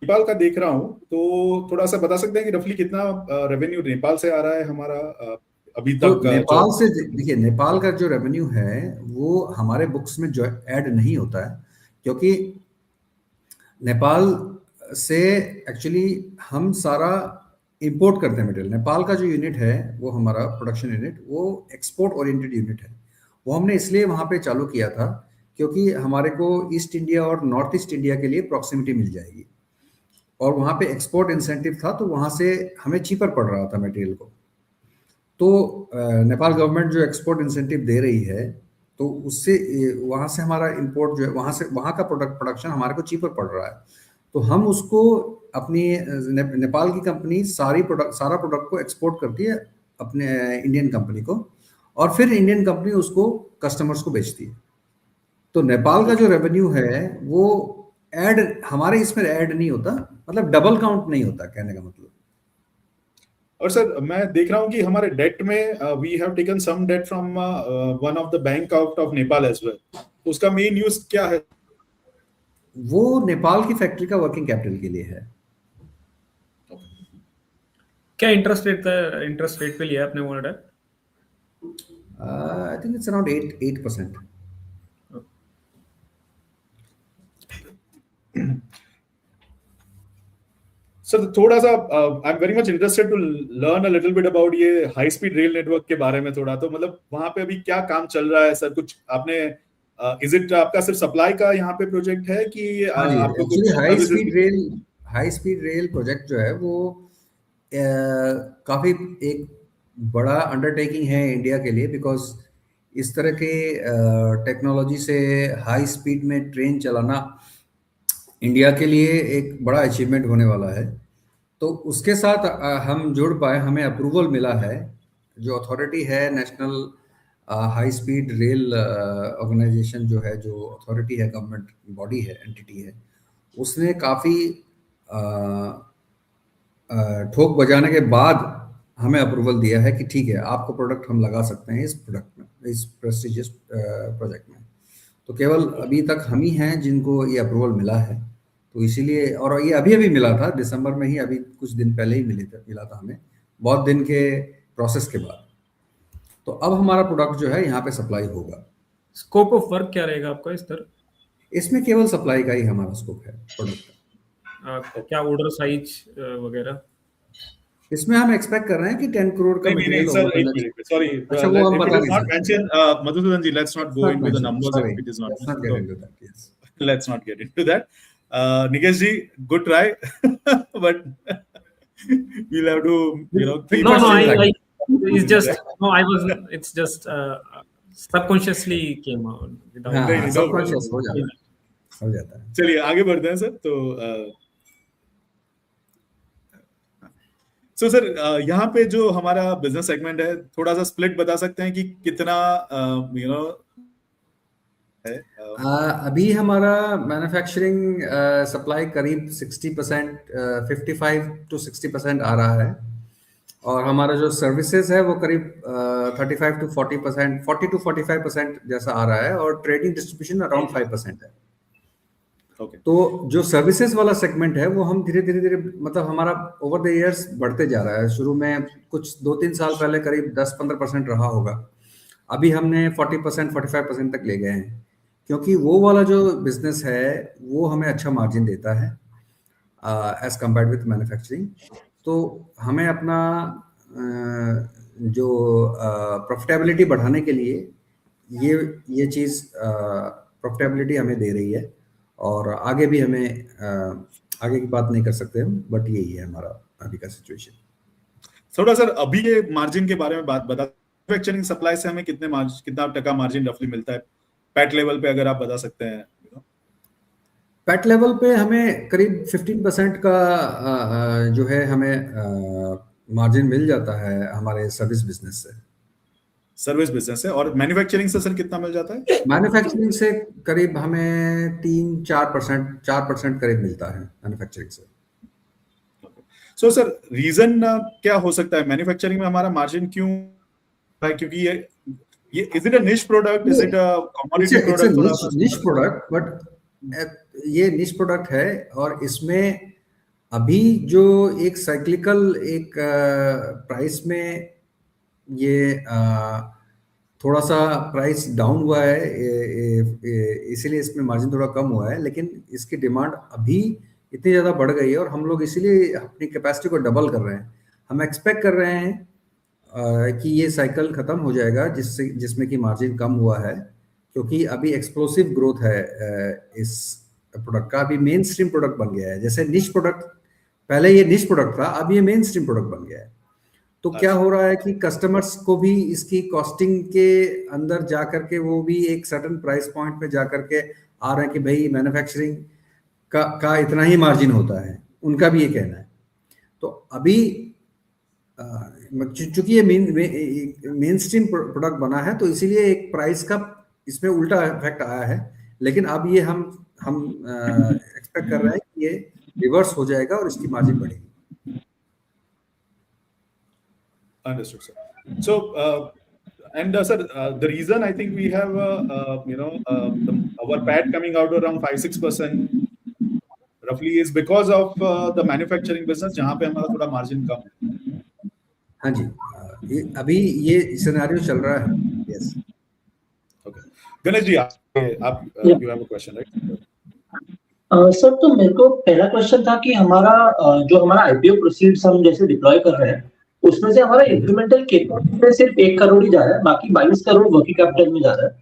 नेपाल का देख रहा हूँ, तो थोड़ा सा बता सकते हैं कि रफली कितना रेवेन्यू नेपाल से आ रहा है हमारा अभी तक? तो नेपाल से देखिए, नेपाल का जो रेवेन्यू है वो हमारे बुक्स में जो ऐड नहीं होता है, क्योंकि नेपाल से एक्चुअली हम सारा इंपोर्ट करते हैं मटेरियल। नेपाल का जो यूनिट है वो हमारा प्रोडक्शन यूनिट, वो एक्सपोर्ट ओरिएंटेड यूनिट है। वो हमने इसलिए वहाँ पे चालू किया था क्योंकि हमारे को ईस्ट इंडिया और नॉर्थ ईस्ट इंडिया के लिए प्रॉक्सिमिटी मिल जाएगी, और वहाँ पे एक्सपोर्ट इंसेंटिव था, तो वहाँ से हमें चीपर पड़ रहा था मटेरियल को। तो नेपाल गवर्नमेंट जो एक्सपोर्ट इंसेंटिव दे रही है, तो उससे वहाँ से हमारा इंपोर्ट जो है, वहाँ का प्रोडक्शन हमारे को चीपर पड़ रहा है। तो हम उसको अपनी नेपाल की कंपनी सारा प्रोडक्ट को एक्सपोर्ट करती है अपने इंडियन कंपनी को, और फिर इंडियन कंपनी उसको कस्टमर्स को बेचती है। तो नेपाल का जो रेवेन्यू है वो ऐड हमारे इसमें ऐड नहीं होता, मतलब डबल काउंट नहीं होता, कहने का मतलब। और सर मैं देख रहा हूँ कि हमारे डेट में we have taken some debt from one of the bank out of Nepal as well. उसका मेन यूज क्या है? वो नेपाल की फैक्ट्री का वर्किंग कैपिटल के लिए है। क्या इंटरेस्ट रेट पे लिया आपने वो debt? I think it's around 8%। Sir थोड़ा सा I am very much interested to learn a little bit about ये हाई स्पीड रेल नेटवर्क के बारे में थोड़ा। तो मतलब वहां पे अभी क्या काम चल रहा है सर? कुछ आपने इज इट आपका सिर्फ सप्लाई का यहाँ पे प्रोजेक्ट है कि आपको कुछ हाई स्पीड रेल प्रोजेक्ट जो है वो काफी एक बड़ा अंडरटेकिंग है इंडिया के लिए, बिकॉज इस तरह के टेक्नोलॉजी से हाई स्पीड में ट्रेन चलाना इंडिया के लिए एक बड़ा अचीवमेंट होने वाला है। तो उसके साथ हम जुड़ पाए, हमें अप्रूवल मिला है। जो अथॉरिटी है national high speed rail organisation जो है, जो अथॉरिटी है, गवर्नमेंट बॉडी है, एंटिटी है, उसने काफ़ी ठोक बजाने के बाद हमें अप्रूवल दिया है कि ठीक है, आपको प्रोडक्ट हम लगा सकते हैं इस प्रोडक्ट में, इस प्रेस्टिजियस प्रोजेक्ट में। तो केवल अभी तक हम ही हैं जिनको ये अप्रूवल मिला है। तो इसीलिए, और ये अभी मिला था दिसंबर में ही, अभी कुछ दिन पहले ही मिला था हमें, बहुत दिन के प्रोसेस के बाद। तो अब हमारा प्रोडक्ट जो है यहाँ पे सप्लाई होगा। स्कोप ऑफ वर्क क्या रहेगा आपका इस तरह? इसमें केवल सप्लाई का ही हमारा स्कोप है प्रोडक्ट का। क्या ऑर्डर साइज वगैरह? इसमें हम एक्सपेक्ट कर रहे हैं कि 10 करोड़ का मटेरियल होगा। सॉरी, अच्छा, वो हम बता नहीं सकते। Madhusudan ji, let's not go into the numbers if it is not, let's not get into that. Nikesh ji, good try, but we'll have to, it's just subconsciously came out without subconscious हो जाता है। चलिए आगे बढ़ते हैं सर। तो सर यहाँ पे जो हमारा बिजनेस सेगमेंट है, थोड़ा सा स्प्लिट बता सकते हैं कि कितना है? अभी हमारा मैन्युफैक्चरिंग सप्लाई करीब 60%, 55 to 60% आ रहा है, और हमारा जो सर्विसेज है वो करीब 35 to 40%, 40 to 45% जैसा आ रहा है, और ट्रेडिंग डिस्ट्रीब्यूशन अराउंड 5% है। Okay. तो जो सर्विसेज वाला सेगमेंट है वो हम धीरे मतलब हमारा ओवर द इयर्स बढ़ते जा रहा है। शुरू में कुछ 2-3 साल पहले करीब 10-15% रहा होगा, अभी हमने 40%, 45% तक ले गए हैं, क्योंकि वो वाला जो बिजनेस है वो हमें अच्छा मार्जिन देता है एज कम्पेयर्ड विथ मैन्युफैक्चरिंग। तो हमें अपना जो प्रॉफिटेबिलिटी बढ़ाने के लिए ये चीज़ प्रॉफिटेबिलिटी हमें दे रही है, और आगे भी हमें आगे की बात नहीं कर सकते हम, बट यही है हमारा अभी का सिचुएशन। थोड़ा सर अभी के मार्जिन के बारे में बात बता, मैन्युफैक्चरिंग सप्लाई से हमें कितना टका मार्जिन रफली मिलता है पैट लेवल पे, अगर आप बता सकते हैं? पैट लेवल पे हमें करीब 15% का जो है हमें मार्जिन मिल जाता है हमारे सर्विस बिजनेस से। सर्विस बिजनेस से, और मैन्युफैक्चरिंग से सर कितना मिल जाता है? मैन्युफैक्चरिंग से करीब हमें 4% करीब मिलता है मैन्युफैक्चरिंग से। सो सर रीजन क्या हो सकता है मैन्युफैक्चरिंग में हमारा मार्जिन क्यों है? क्योंकि ये इज इट अ निश product, is it a commodity product? थोड़ा निश प्रोडक्ट, बट ये निश प्रोडक्ट है, और इसमें अभी जो एक साइक्लिकल एक प्राइस में ये थोड़ा सा प्राइस डाउन हुआ है, इसीलिए इसमें मार्जिन थोड़ा कम हुआ है, लेकिन इसकी डिमांड अभी इतनी ज़्यादा बढ़ गई है और हम लोग इसीलिए अपनी कैपेसिटी को डबल कर रहे हैं। हम एक्सपेक्ट कर रहे हैं कि ये साइकिल ख़त्म हो जाएगा जिसमें कि मार्जिन कम हुआ है, क्योंकि अभी एक्सप्लोसिव ग्रोथ है इस प्रोडक्ट का। अभी मेन स्ट्रीम प्रोडक्ट बन गया है, जैसे निश प्रोडक्ट, पहले ये निश प्रोडक्ट था, अब ये मेन स्ट्रीम प्रोडक्ट बन गया है। तो क्या हो रहा है कि कस्टमर्स को भी इसकी कॉस्टिंग के अंदर जा करके वो भी एक सर्टेन प्राइस पॉइंट पे जा करके आ रहे हैं कि भाई मैन्युफैक्चरिंग का इतना ही मार्जिन होता है, उनका भी ये कहना है। तो अभी चूंकि ये मेन स्ट्रीम प्रोडक्ट बना है, तो इसीलिए एक प्राइस का इसमें उल्टा इफेक्ट आया है, लेकिन अब ये हम एक्सपेक्ट कर रहे हैं कि ये रिवर्स हो जाएगा और इसकी मार्जिन बढ़ेगी। Understood, sir. So, sir, the reason I think we have, our PAT coming out around 5-6% roughly is because of the manufacturing business, जहाँ पे हमारा थोड़ा मार्जिन कम है। हाँ जी, अभी ये सिनेरियो चल रहा है। Yes. Okay. गणेश जी, आप you have a question, right? Sir, तो मेरे को पहला क्वेश्चन था कि हमारा जो हमारा आईपीओ प्रोसीड्स हम जैसे डिप्लॉय कर रहे हैं, उसमें से हमारा इंक्रीमेंटल केपेक्स में सिर्फ 1 करोड़ ही जा रहा है, बाकी 22 करोड़ वर्किंग कैपिटल में जा रहा है।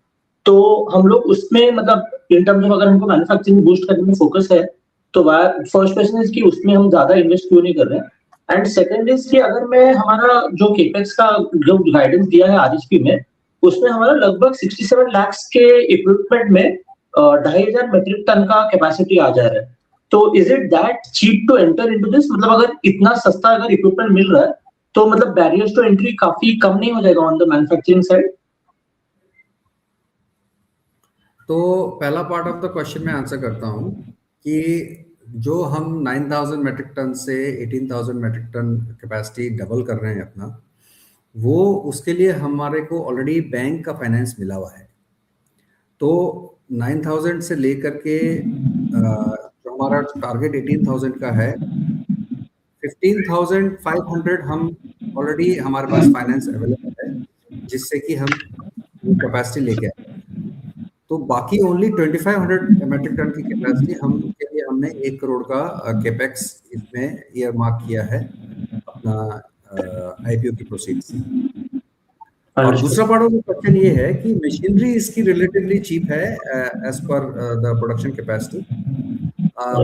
तो हम लोग उसमें मतलब इन टर्म्स ऑफ अगर हमको मैन्युफैक्चरिंग बूस्ट करने में फोकस है, तो फर्स्ट क्वेश्चन इज कि उसमें हम ज्यादा इन्वेस्ट क्यों नहीं कर रहे हैं, एंड सेकंड इज कि अगर मैं हमारा जो केपेक्स का जो गाइडेंस दिया है आरएचपी में, उसमें हमारा लगभग 67 लाख के इक्विपमेंट में 2,500 मेट्रिक टन का कैपेसिटी आ जा रहा है। तो is it that cheap to enter into this? मतलब अगर इतना सस्ता अगर इक्विपमेंट मिल रहा है, तो मतलब बैरियर्स टू एंट्री काफी कम नहीं हो जाएगा ऑन द मैन्युफैक्चरिंग साइड? तो पहला पार्ट ऑफ द क्वेश्चन में आंसर करता हूं कि जो हम 9,000 मेट्रिक टन से 18,000 मेट्रिक टन कैपेसिटी डबल कर रहे हैं अपना, वो उसके लिए हमारे को ऑलरेडी बैंक का फाइनेंस मिला हुआ है। तो 9,000 से लेकर के जो हमारा टारगेट 18,000 का है, 15,500 हम ऑलरेडी हमारे पास फाइनेंस अवेलेबल है, जिससे कि हम वो कैपेसिटी लेके आए। तो बाकी ओनली 2,500 मेट्रिक टन की कैपेसिटी हम के लिए हमने 1 करोड़ का केपेक्स इसमें ईयर मार्क किया है अपना आईपीओ की प्रोसीड्स से। और दूसरा पार्ट ऑफ द क्वेश्चन ये है कि मशीनरी इसकी रिलेटिवली चीप है as per the production capacity,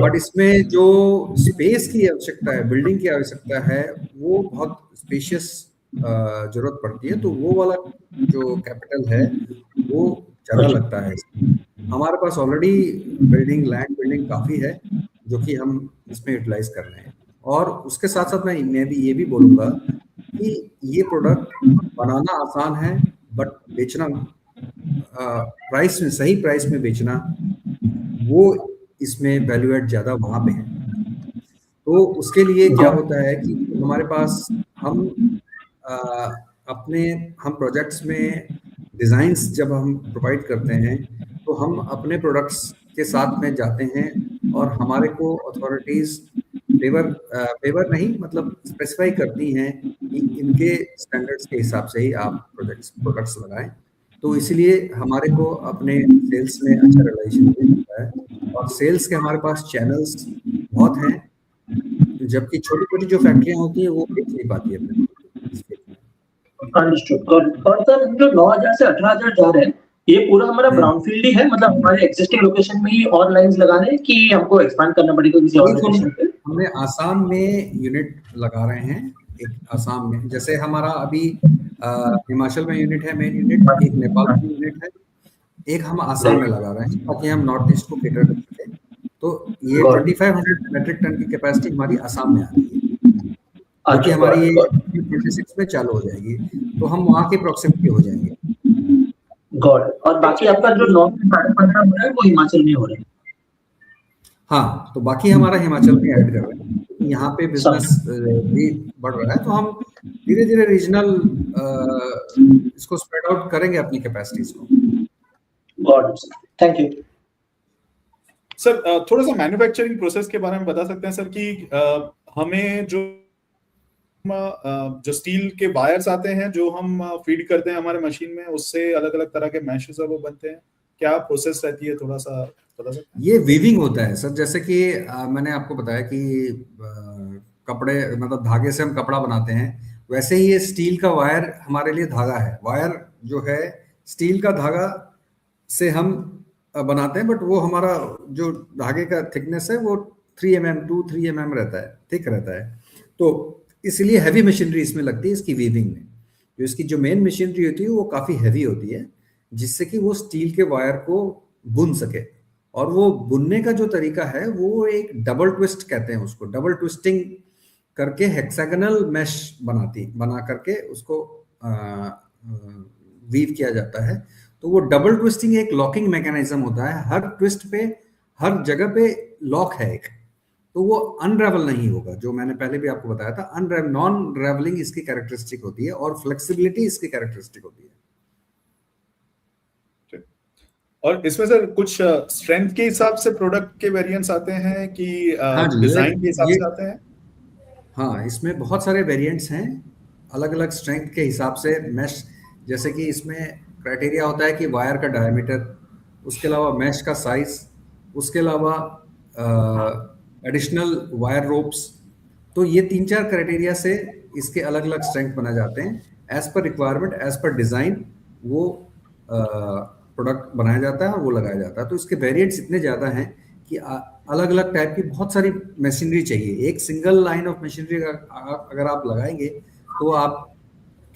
but इसमें जो स्पेस की आवश्यकता है, बिल्डिंग की आवश्यकता है, वो बहुत स्पेशियस जरूरत पड़ती है। तो वो वाला जो कैपिटल है वो ज्यादा लगता है। हमारे पास ऑलरेडी लैंड बिल्डिंग काफी है, जो कि हम इसमें यूटिलाइज कर रहे हैं। और उसके साथ साथ मैं भी ये भी बोलूंगा कि ये प्रोडक्ट बनाना आसान है, बट बेचना प्राइस में, सही प्राइस में बेचना, वो इसमें वैल्यू एड ज्यादा वहां पे है। तो उसके लिए क्या होता है कि हमारे पास हम प्रोजेक्ट्स में डिजाइन्स जब हम प्रोवाइड करते हैं, तो हम अपने प्रोडक्ट्स के साथ में जाते हैं और हमारे को अथॉरिटीज फेवर नहीं, मतलब स्पेसिफाई करती हैं कि इनके स्टैंडर्ड्स के हिसाब से ही आप प्रोडक्ट्स लगाएं। तो इसलिए हमारे को अपने सेल्स में अच्छा रिलेशन मिलता है, और सेल्स के हमारे पास चैनल्स बहुत हैं, जबकि छोटी छोटी जो फैक्ट्रियां होती हैं वो बेच नहीं पाती है। Understood, got. और सर जो 9,000 से 18,000 जा रहे हैं, ये पूरा हमारा ब्राउनफील्ड ही है, मतलब हमारे एक्जिस्टिंग लोकेशन में ही और लाइंस लगाने हैं कि हमको एक्सपांड करना पड़ेगा किसी और लोकेशन पे? हमने आसाम में यूनिट लगा रहे हैं, एक आसाम में, जैसे हमारा अभी हिमाचल में यूनिट है, मेन यूनिट, एक नेपाल में यूनिट है, एक हम आसाम में लगा रहे हैं ताकि हम नॉर्थ ईस्ट को कैटर कर सकें। तो ये 2500 मेट्रिक टन की कैपेसिटी हमारी आसाम में आ रही है, क्योंकि हमारी ये 26 में चालू हो जाएगी, तो हम वहाँ के प्रॉक्सिमिटी हो जाएंगे। गॉड। और बाकी आपका जो 9 से 15.5 हो रहा है वो हिमाचल में हो रहा है? हाँ, तो बाकी हमारा हिमाचल में ऐड कर रहे हैं, यहाँ पे बिजनेस भी बढ़ रहा है, तो हम धीरे धीरे रीजनल इसको स्प्रेड आउट करेंगे अपनी कैपेसिटीज को। God, thank you sir. थोड़ा सा मैन्युफैक्चरिंग प्रोसेस के बारे में बता सकते हैं सर कि हमें जो स्टील के वायर्स आते हैं जो हम फीड करते हैं हमारे मशीन में, उससे अलग अलग तरह के मैशेस वो बनते हैं, क्या प्रोसेस रहती है, थोड़ा सा बता सकते हैं? ये वीविंग होता है सर, जैसे कि मैंने आपको बताया कि कपड़े, मतलब धागे से हम कपड़ा बनाते हैं, वैसे ही ये स्टील का वायर हमारे लिए धागा है। वायर जो है स्टील का धागा से हम बनाते हैं, बट वो हमारा जो धागे का थिकनेस है वो 3 mm 2-3 mm रहता है, थिक रहता है, तो इसलिए हैवी मशीनरी इसमें लगती है इसकी वीविंग में। जो इसकी जो मेन मशीनरी होती है वो काफ़ी हैवी होती है, जिससे कि वो स्टील के वायर को बुन सके। और वो बुनने का जो तरीका है वो एक डबल ट्विस्ट कहते हैं उसको, डबल ट्विस्टिंग करके हेक्सागोनल मैश बना करके उसको वीव किया जाता है। तो वो डबल ट्विस्टिंग एक लॉकिंग मैकेनिज्म होता है, हर ट्विस्ट पे हर जगह पे लॉक है एक, तो वो अनरेवल नहीं होगा। जो मैंने पहले भी आपको बताया था, नॉन रेवलिंग इसकी कैरेक्टरिस्टिक होती है और फ्लेक्सिबिलिटी इसकी कैरेक्टरिस्टिक होती है। और इसमें सर कुछ स्ट्रेंथ के हिसाब से प्रोडक्ट के वेरिएंट्स आते हैं कि डिजाइन के हिसाब से आते हैं? हाँ, इसमें बहुत सारे वेरिएंट्स हैं अलग अलग स्ट्रेंथ के हिसाब से। मैश, जैसे कि इसमें क्राइटेरिया होता है कि वायर का डायमीटर, उसके अलावा मैश का साइज, उसके अलावा एडिशनल वायर रोप्स, तो ये 3-4 क्राइटेरिया से इसके अलग अलग स्ट्रेंथ बना जाते हैं। As per requirement, as per design वो प्रोडक्ट बनाया जाता है और वो लगाया जाता है। तो इसके वेरिएंट्स इतने ज़्यादा हैं कि अलग अलग टाइप की बहुत सारी मशीनरी चाहिए। एक सिंगल लाइन ऑफ मशीनरी अगर आप लगाएंगे तो आप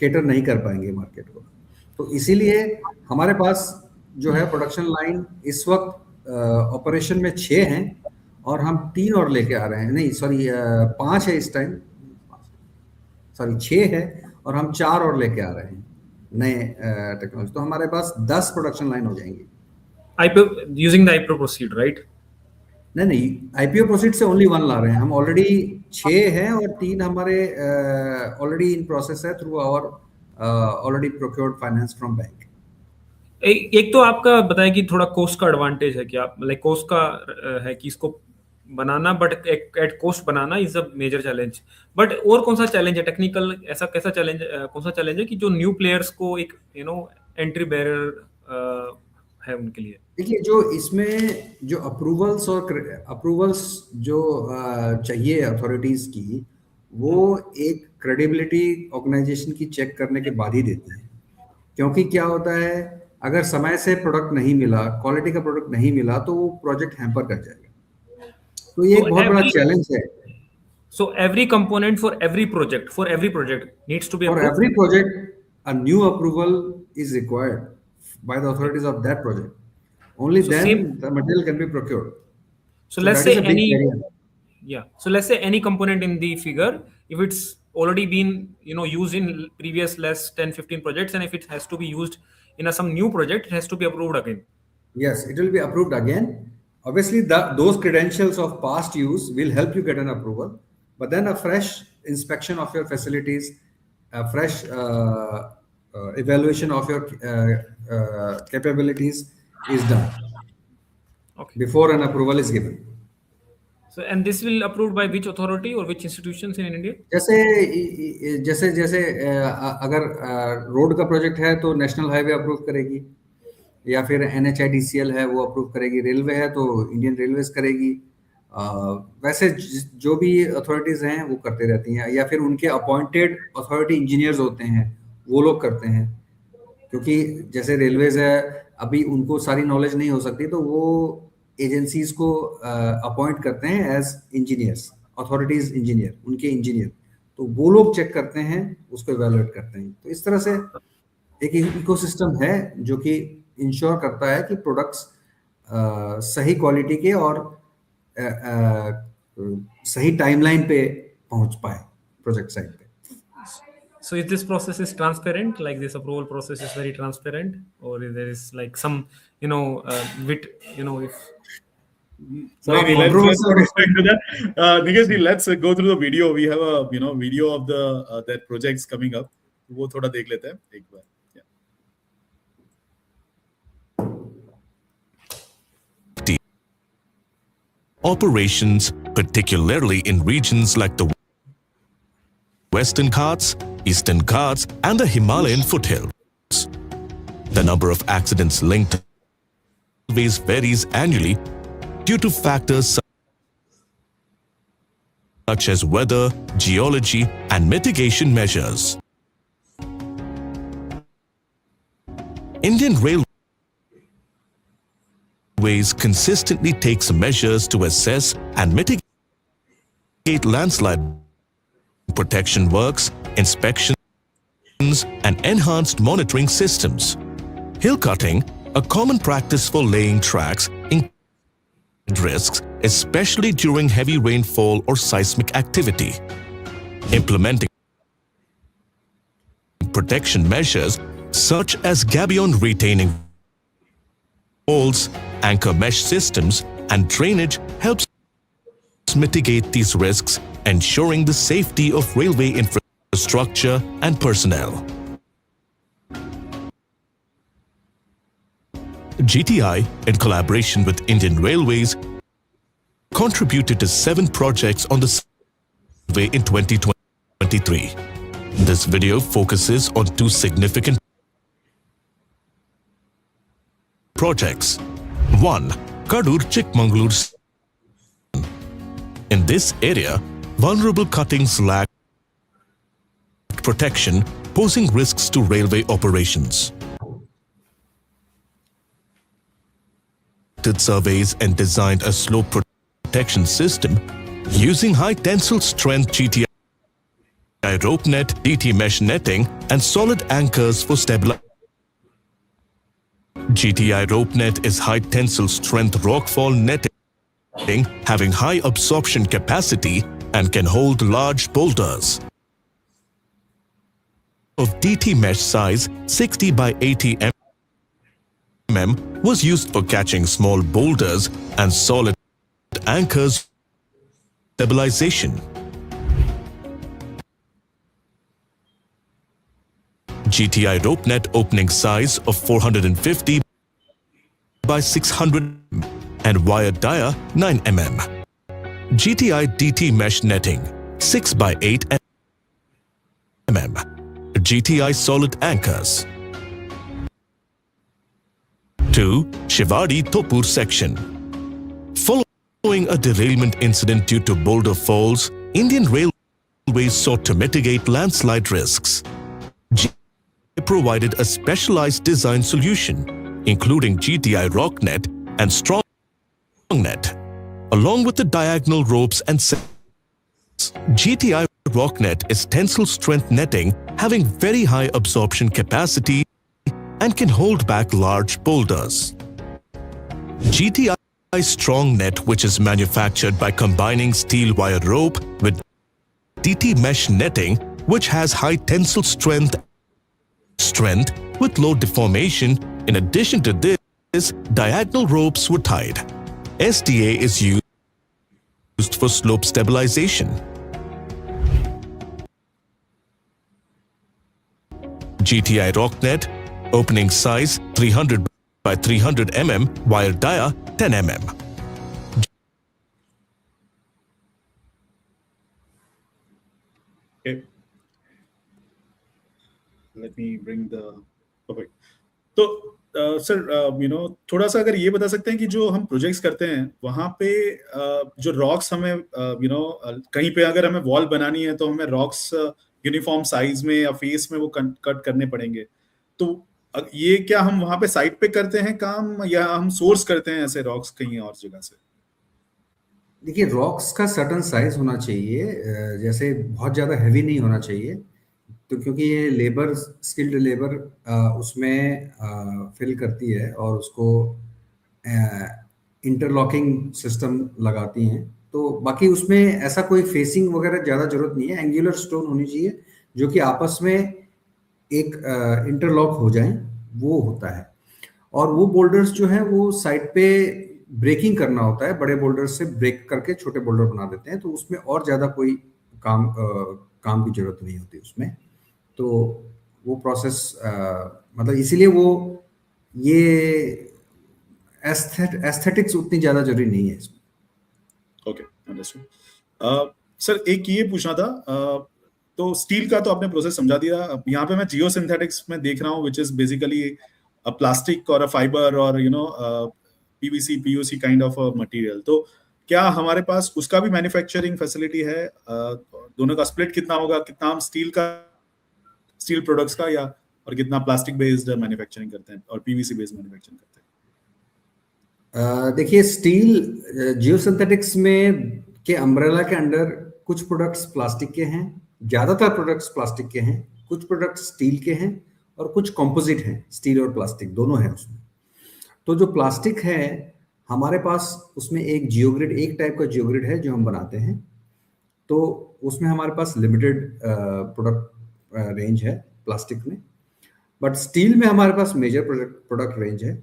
कैटर नहीं कर पाएंगे मार्केट को। तो इसीलिए हमारे पास जो है प्रोडक्शन लाइन इस वक्त ऑपरेशन में 6 हैं और हम 3 और लेके आ रहे हैं, नहीं सॉरी 5 है इस टाइम, सॉरी 6 है और हम 4 और लेके आ रहे हैं नए टेक्नोलॉजी। तो हमारे पास 10 प्रोडक्शन लाइन हो जाएंगी। IPO using the IPO proceed, right? नहीं, IPO प्रोसीड से ओनली 1 ला रहे हैं हम। ऑलरेडी 6 हैं और 3 हमारे ऑलरेडी इन प्रोसेस है through our already procured finance from bank. एक तो आपका बताया कि थोड़ा कोस्ट का एडवांटेज है कि आप लाइक कोस्ट का है कि इसको बनाना, बट एट कोस्ट बनाना is a major challenge. But और कौन सा चैलेंज है टेक्निकल, ऐसा कैसा चैलेंज, कौन सा चैलेंज है कि जो न्यू प्लेयर्स को एक एंट्री बैरियर है उनके लिए? देखिए, जो इसमें जो अप्रूवल्स जो चाहिए अथॉरिटीज की, वो एक क्रेडिबिलिटी ऑर्गेनाइजेशन की चेक करने के बाद ही देती है। क्योंकि क्या होता है, अगर समय से प्रोडक्ट नहीं मिला, क्वालिटी का प्रोडक्ट नहीं मिला, तो वो प्रोजेक्ट हैम्पर कर जाएगा। तो ये एक बहुत बड़ा चैलेंज है। So every component for every project needs to be For approved. every project, a new approval is required by the authorities of that project. Only then the material can be procured. So let's say So let's say any component in the figure, if it's already been used in previous less 10-15 projects, and if it has to be used in some new project, it has to be approved again. Yes, it will be approved again. Obviously, those credentials of past use will help you get an approval, but then a fresh inspection of your facilities, a fresh evaluation of your capabilities is done before an approval is given. So, and this will approved by which authority or which institutions in India? जैसे अगर रोड का प्रोजेक्ट है तो नेशनल हाईवे अप्रूव करेगी, या फिर NHIDCL है वो अप्रूव करेगी, रेलवे है तो इंडियन रेलवेज करेगी। वैसे जो भी अथॉरिटीज हैं वो करते रहती हैं, या फिर उनके अपॉइंटेड अथॉरिटी इंजीनियर्स होते हैं वो लोग करते हैं, क्योंकि जैसे रेलवेज है, अभी उनको सारी नॉलेज नहीं हो सकती, तो वो एजेंसीज को अपॉइंट करते हैं एज इंजीनियर्स, अथॉरिटीज इंजीनियर, उनके इंजीनियर, तो वो लोग चेक करते हैं, उसको इवेलुएट करते हैं। तो इस तरह से एक इकोसिस्टम है जो कि इंश्योर करता है कि प्रोडक्ट्स सही क्वालिटी के और सही टाइमलाइन पे पहुंच पाए प्रोजेक्ट साइट पे। So is this process is transparent? Like this approval process is very transparent, or there is like some, if sir आप Maybe let's controversial not get into that. Nikesh ji, let's go through the video. We have a video of the that projects coming up. वो थोड़ा देख लेते हैं एक बार. Operations, particularly in regions like the Western Ghats, Eastern Ghats, and the Himalayan foothills. The number of accidents linked to railways varies annually due to factors such as weather, geology, and mitigation measures. Indian Railways consistently takes measures to assess and mitigate landslide protection works, inspections, and enhanced monitoring systems. Hill cutting, a common practice for laying tracks, includes risks, especially during heavy rainfall or seismic activity. Implementing protection measures such as gabion retaining walls, anchor mesh systems, and drainage helps mitigate these risks, ensuring the safety of railway infrastructure and personnel. GTI, in collaboration with Indian Railways, contributed to 7 projects on the way in 2023. This video focuses on 2 significant projects. 1. Kadur-Chikmagalur. In this area, vulnerable cuttings lack protection, posing risks to railway operations. Did surveys and designed a slope protection system using high tensile strength GTI rope net, DT mesh netting, and solid anchors for stabilization. GTI rope net is high tensile strength rockfall netting having high absorption capacity and can hold large boulders. Of DT mesh size 60 by 80 mm was used for catching small boulders and solid anchors stabilization. GTI rope net opening size of 450 by 600 and wire dia 9 mm. GTI DT mesh netting 6 by 8 mm. GTI solid anchors. 2. Shivadi Topur section. Following a derailment incident due to boulder falls, Indian Railways sought to mitigate landslide risks. GTI provided a specialized design solution, including GTI rock net and strong net, along with the diagonal ropes and sets. GTI rock net is tensile strength netting having very high absorption capacity and can hold back large boulders. GTI strong net, which is manufactured by combining steel wire rope with DT mesh netting, which has high tensile strength with low deformation. In addition to this, diagonal ropes were tied. SDA is used for slope stabilization. GTI rock net, opening size 300 by 300 mm, wire dia 10 mm. Okay. Let me bring the perfect. तो सर थोड़ा सा अगर ये बता सकते हैं कि जो हम प्रोजेक्ट्स करते हैं वहां पे जो रॉक्स हमें कहीं पे अगर हमें वॉल बनानी है तो हमें रॉक्स यूनिफॉर्म साइज में या फेस में वो कट करने पड़ेंगे। तो ये क्या हम वहां पे साइट पे करते हैं काम, या हम सोर्स करते हैं ऐसे रॉक्स कहीं और जगह से? देखिए, रॉक्स का सर्टन साइज होना चाहिए, जैसे बहुत ज़्यादा हैवी नहीं होना चाहिए, तो क्योंकि ये लेबर, स्किल्ड लेबर उसमें फिल करती है और उसको इंटरलॉकिंग सिस्टम लगाती हैं। तो बाकी उसमें ऐसा कोई फेसिंग वगैरह ज़्यादा जरूरत नहीं है, एंगुलर स्टोन होनी चाहिए जो कि आपस में एक इंटरलॉक हो जाए, वो होता है। और वो बोल्डर्स जो है वो साइड पे ब्रेकिंग करना होता है, बड़े बोल्डर से ब्रेक करके छोटे बोल्डर बना देते हैं, तो उसमें और ज़्यादा कोई काम की जरूरत नहीं होती उसमें। तो वो प्रोसेस मतलब इसीलिए वो ये एस्थेटिक्स उतनी ज़्यादा जरूरी नहीं है इसमें। Okay, understood. सर एक ये पूछना था, तो स्टील का तो आपने प्रोसेस समझा दिया। यहाँ पे मैं जियो सिंथेटिक्स में देख रहा हूँ, which is basically a plastic और अ फाइबर और PVC PUC kind of material. तो क्या हमारे पास उसका भी मैन्युफैक्चरिंग फैसिलिटी है? दोनों का स्प्लिट कितना होगा, कितना हम स्टील प्रोडक्ट्स का या और कितना प्लास्टिक बेस्ड मैन्युफैक्चरिंग करते हैं और पीवीसी बेस्ड मैन्युफैक्चरिंग करते हैं? देखिए, स्टील जियो सिंथेटिक्स में के अम्ब्रेला के अंडर कुछ प्रोडक्ट्स प्लास्टिक के हैं, ज़्यादातर प्रोडक्ट्स प्लास्टिक के हैं, कुछ प्रोडक्ट्स स्टील के हैं और कुछ कंपोजिट हैं, स्टील और प्लास्टिक दोनों हैं उसमें। तो जो प्लास्टिक है हमारे पास, उसमें एक जियोग्रिड, एक टाइप का जियोग्रिड है जो हम बनाते हैं। तो उसमें हमारे पास लिमिटेड प्रोडक्ट रेंज है प्लास्टिक में, बट स्टील में हमारे पास मेजर प्रोडक्ट रेंज है।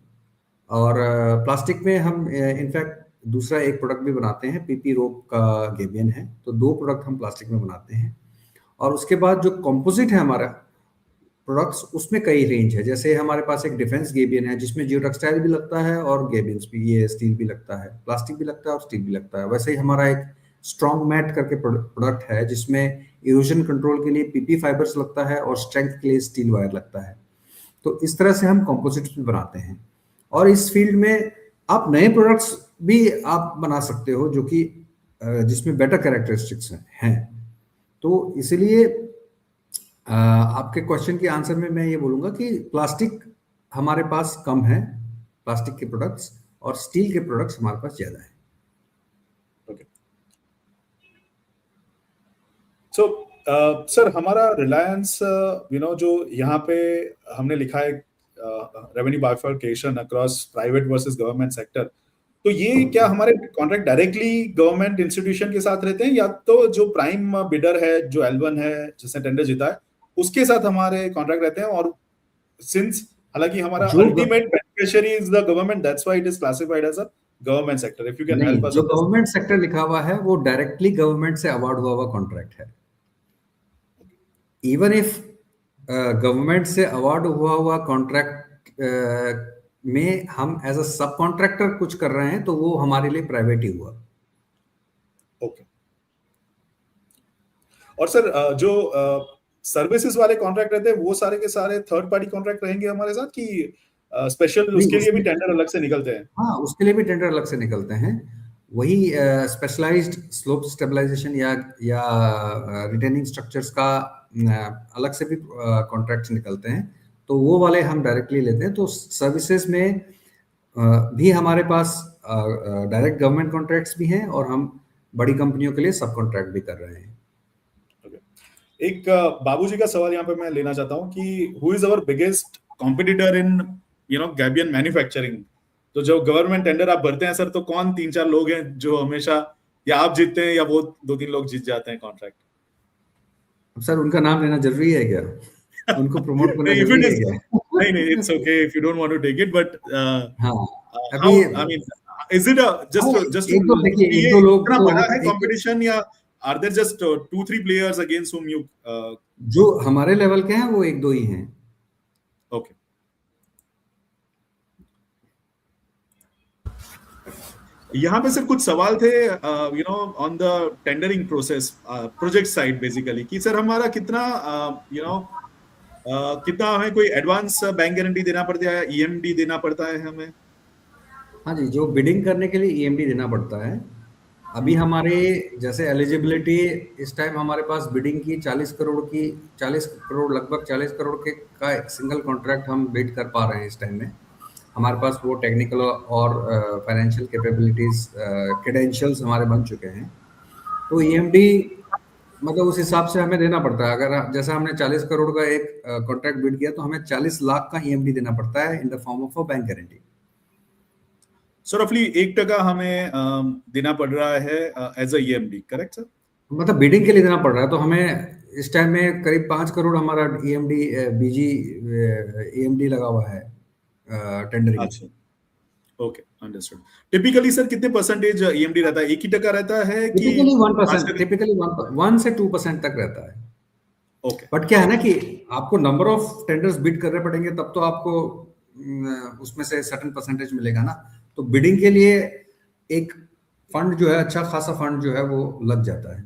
और प्लास्टिक में हम इनफैक्ट दूसरा एक प्रोडक्ट भी बनाते हैं, पीपी रोप का गेबियन है। तो 2 प्रोडक्ट हम प्लास्टिक में बनाते हैं। और उसके बाद जो कंपोजिट है हमारा प्रोडक्ट्स, उसमें कई रेंज है। जैसे हमारे पास एक डिफेंस गेबियन है जिसमें जियो टेक्सटाइल भी लगता है और गेबियंस भी, ये स्टील भी लगता है, प्लास्टिक भी लगता है और स्टील भी लगता है। वैसे ही हमारा एक स्ट्रॉन्ग मैट करके प्रोडक्ट है जिसमें इरोजन कंट्रोल के लिए पीपी फाइबर्स लगता है और स्ट्रेंथ के लिए स्टील वायर लगता है। तो इस तरह से हम कंपोजिट्स भी बनाते हैं। और इस फील्ड में आप नए प्रोडक्ट्स भी आप बना सकते हो जो कि जिसमें बेटर कैरेक्टरिस्टिक्स हैं। तो इसलिए आपके क्वेश्चन के आंसर में मैं ये बोलूँगा कि प्लास्टिक हमारे पास कम है, प्लास्टिक के प्रोडक्ट्स, और स्टील के प्रोडक्ट्स हमारे पास ज़्यादा है। ओके, सो सर हमारा रिलायंस जो यहाँ पे हमने लिखा है revenue bifurcation across private versus government sector, तो ये क्या हमारे कॉन्ट्रैक्ट डायरेक्टली गवर्नमेंट इंस्टीट्यूशन के साथ रहते हैं, या तो जो प्राइम बिडर है, जो L1 है जिसने टेंडर जीता है, उसके साथ हमारे कॉन्ट्रैक्ट रहते हैं? और सिंस हालांकि हमारा ultimate beneficiary is the government, that's why it is classified as a government sector. If you can help us. जो गवर्नमेंट सेक्टर लिखा हुआ है वो डायरेक्टली गवर्नमेंट से अवार्ड हुआ कॉन्ट्रैक्ट है। इवन इफ गवर्नमेंट से अवार्ड हुआ कॉन्ट्रैक्ट में हम एज अ सब कॉन्ट्रैक्टर कुछ कर रहे हैं तो वो हमारे लिए प्राइवेट ही हुआ। ओके। और सर जो सर्विसेज वाले कॉन्ट्रैक्ट रहते हैं वो सारे के सारे थर्ड पार्टी कॉन्ट्रैक्ट रहेंगे हमारे साथ, कि स्पेशल उसके लिए भी टेंडर अलग से निकलते हैं? हाँ, उसके लिए भी टेंडर अलग से निकलते हैं। वही स्पेशलाइज्ड स्लोप स्टेबलाइजेशन या रिटेनिंग स्ट्रक्चर्स का अलग से भी कॉन्ट्रैक्ट्स निकलते हैं, तो वो वाले हम डायरेक्टली लेते हैं। तो सर्विसेज में भी हमारे पास डायरेक्ट गवर्नमेंट कॉन्ट्रैक्ट्स भी हैं और हम बड़ी कंपनियों के लिए सब कॉन्ट्रैक्ट भी कर रहे हैं। एक बाबूजी का सवाल यहाँ पे मैं लेना चाहता हूँ कि who is our biggest competitor in gabion manufacturing? तो जो गवर्नमेंट टेंडर आप भरते हैं सर, तो कौन 3-4 लोग हैं जो हमेशा, या आप जीतते हैं या वो 2-3 लोग जीत जाते हैं कॉन्ट्रैक्ट? सर उनका नाम लेना जरूरी है क्या? उनको प्रमोट करना जरूरी है क्या? नहीं, it's okay if you don't want to take it, but हाँ, अभी I mean is it just एक तो देखिए, एक दो लोग इतना बड़ा है कंपटीशन, या are there just 2-3 players against whom you जो हमारे लेवल के हैं वो 1-2 ही हैं। ओके। यहाँ पे सर कुछ सवाल थे on the tendering process, project side basically, कि सर हमारा कितना कितना हमें कोई एडवांस बैंक गारंटी देना पड़ता है, EMD देना पड़ता है हमें? हाँ जी, जो बिडिंग करने के लिए EMD देना पड़ता है। अभी हमारे जैसे एलिजिबिलिटी इस टाइम हमारे पास बिडिंग की 40 करोड़ लगभग 40 करोड़ के का सिंगल कॉन्ट्रैक्ट हम बिड कर पा रहे हैं इस टाइम में। हमारे पास वो टेक्निकल और फाइनेंशियल कैपेबिलिटीज क्रेडेंशियल्स हमारे बन चुके हैं। तो ईएमडी मतलब उस हिसाब से हमें देना पड़ता है। अगर जैसा हमने 40 करोड़ का एक कॉन्ट्रैक्ट बिड किया तो हमें 40 लाख का ईएमडी देना पड़ता है in the form of a bank guarantee. So रफली 1% हमें देना पड़ रहा है as a EMD, correct sir? मतलब बिडिंग के लिए देना पड़ रहा है। तो हमें इस टाइम में करीब 5 करोड़ हमारा ईएमडी बीजी ईएमडी लगा हुआ है टेंडरिंग। अच्छा, ओके, अंडरस्टूड। टिपिकली सर कितने परसेंटेज ईएमडी रहता है? 1% रहता है कि टिपिकली 1%, टिपिकली 1 से 2% तक रहता है। ओके, बट क्या है ना कि आपको नंबर ऑफ टेंडर्स बिड करने पड़ेंगे तब तो आपको उसमें से सर्टेन परसेंटेज मिलेगा ना। तो बिडिंग के लिए एक फंड जो है, अच्छा खासा फंड जो है वो लग जाता है।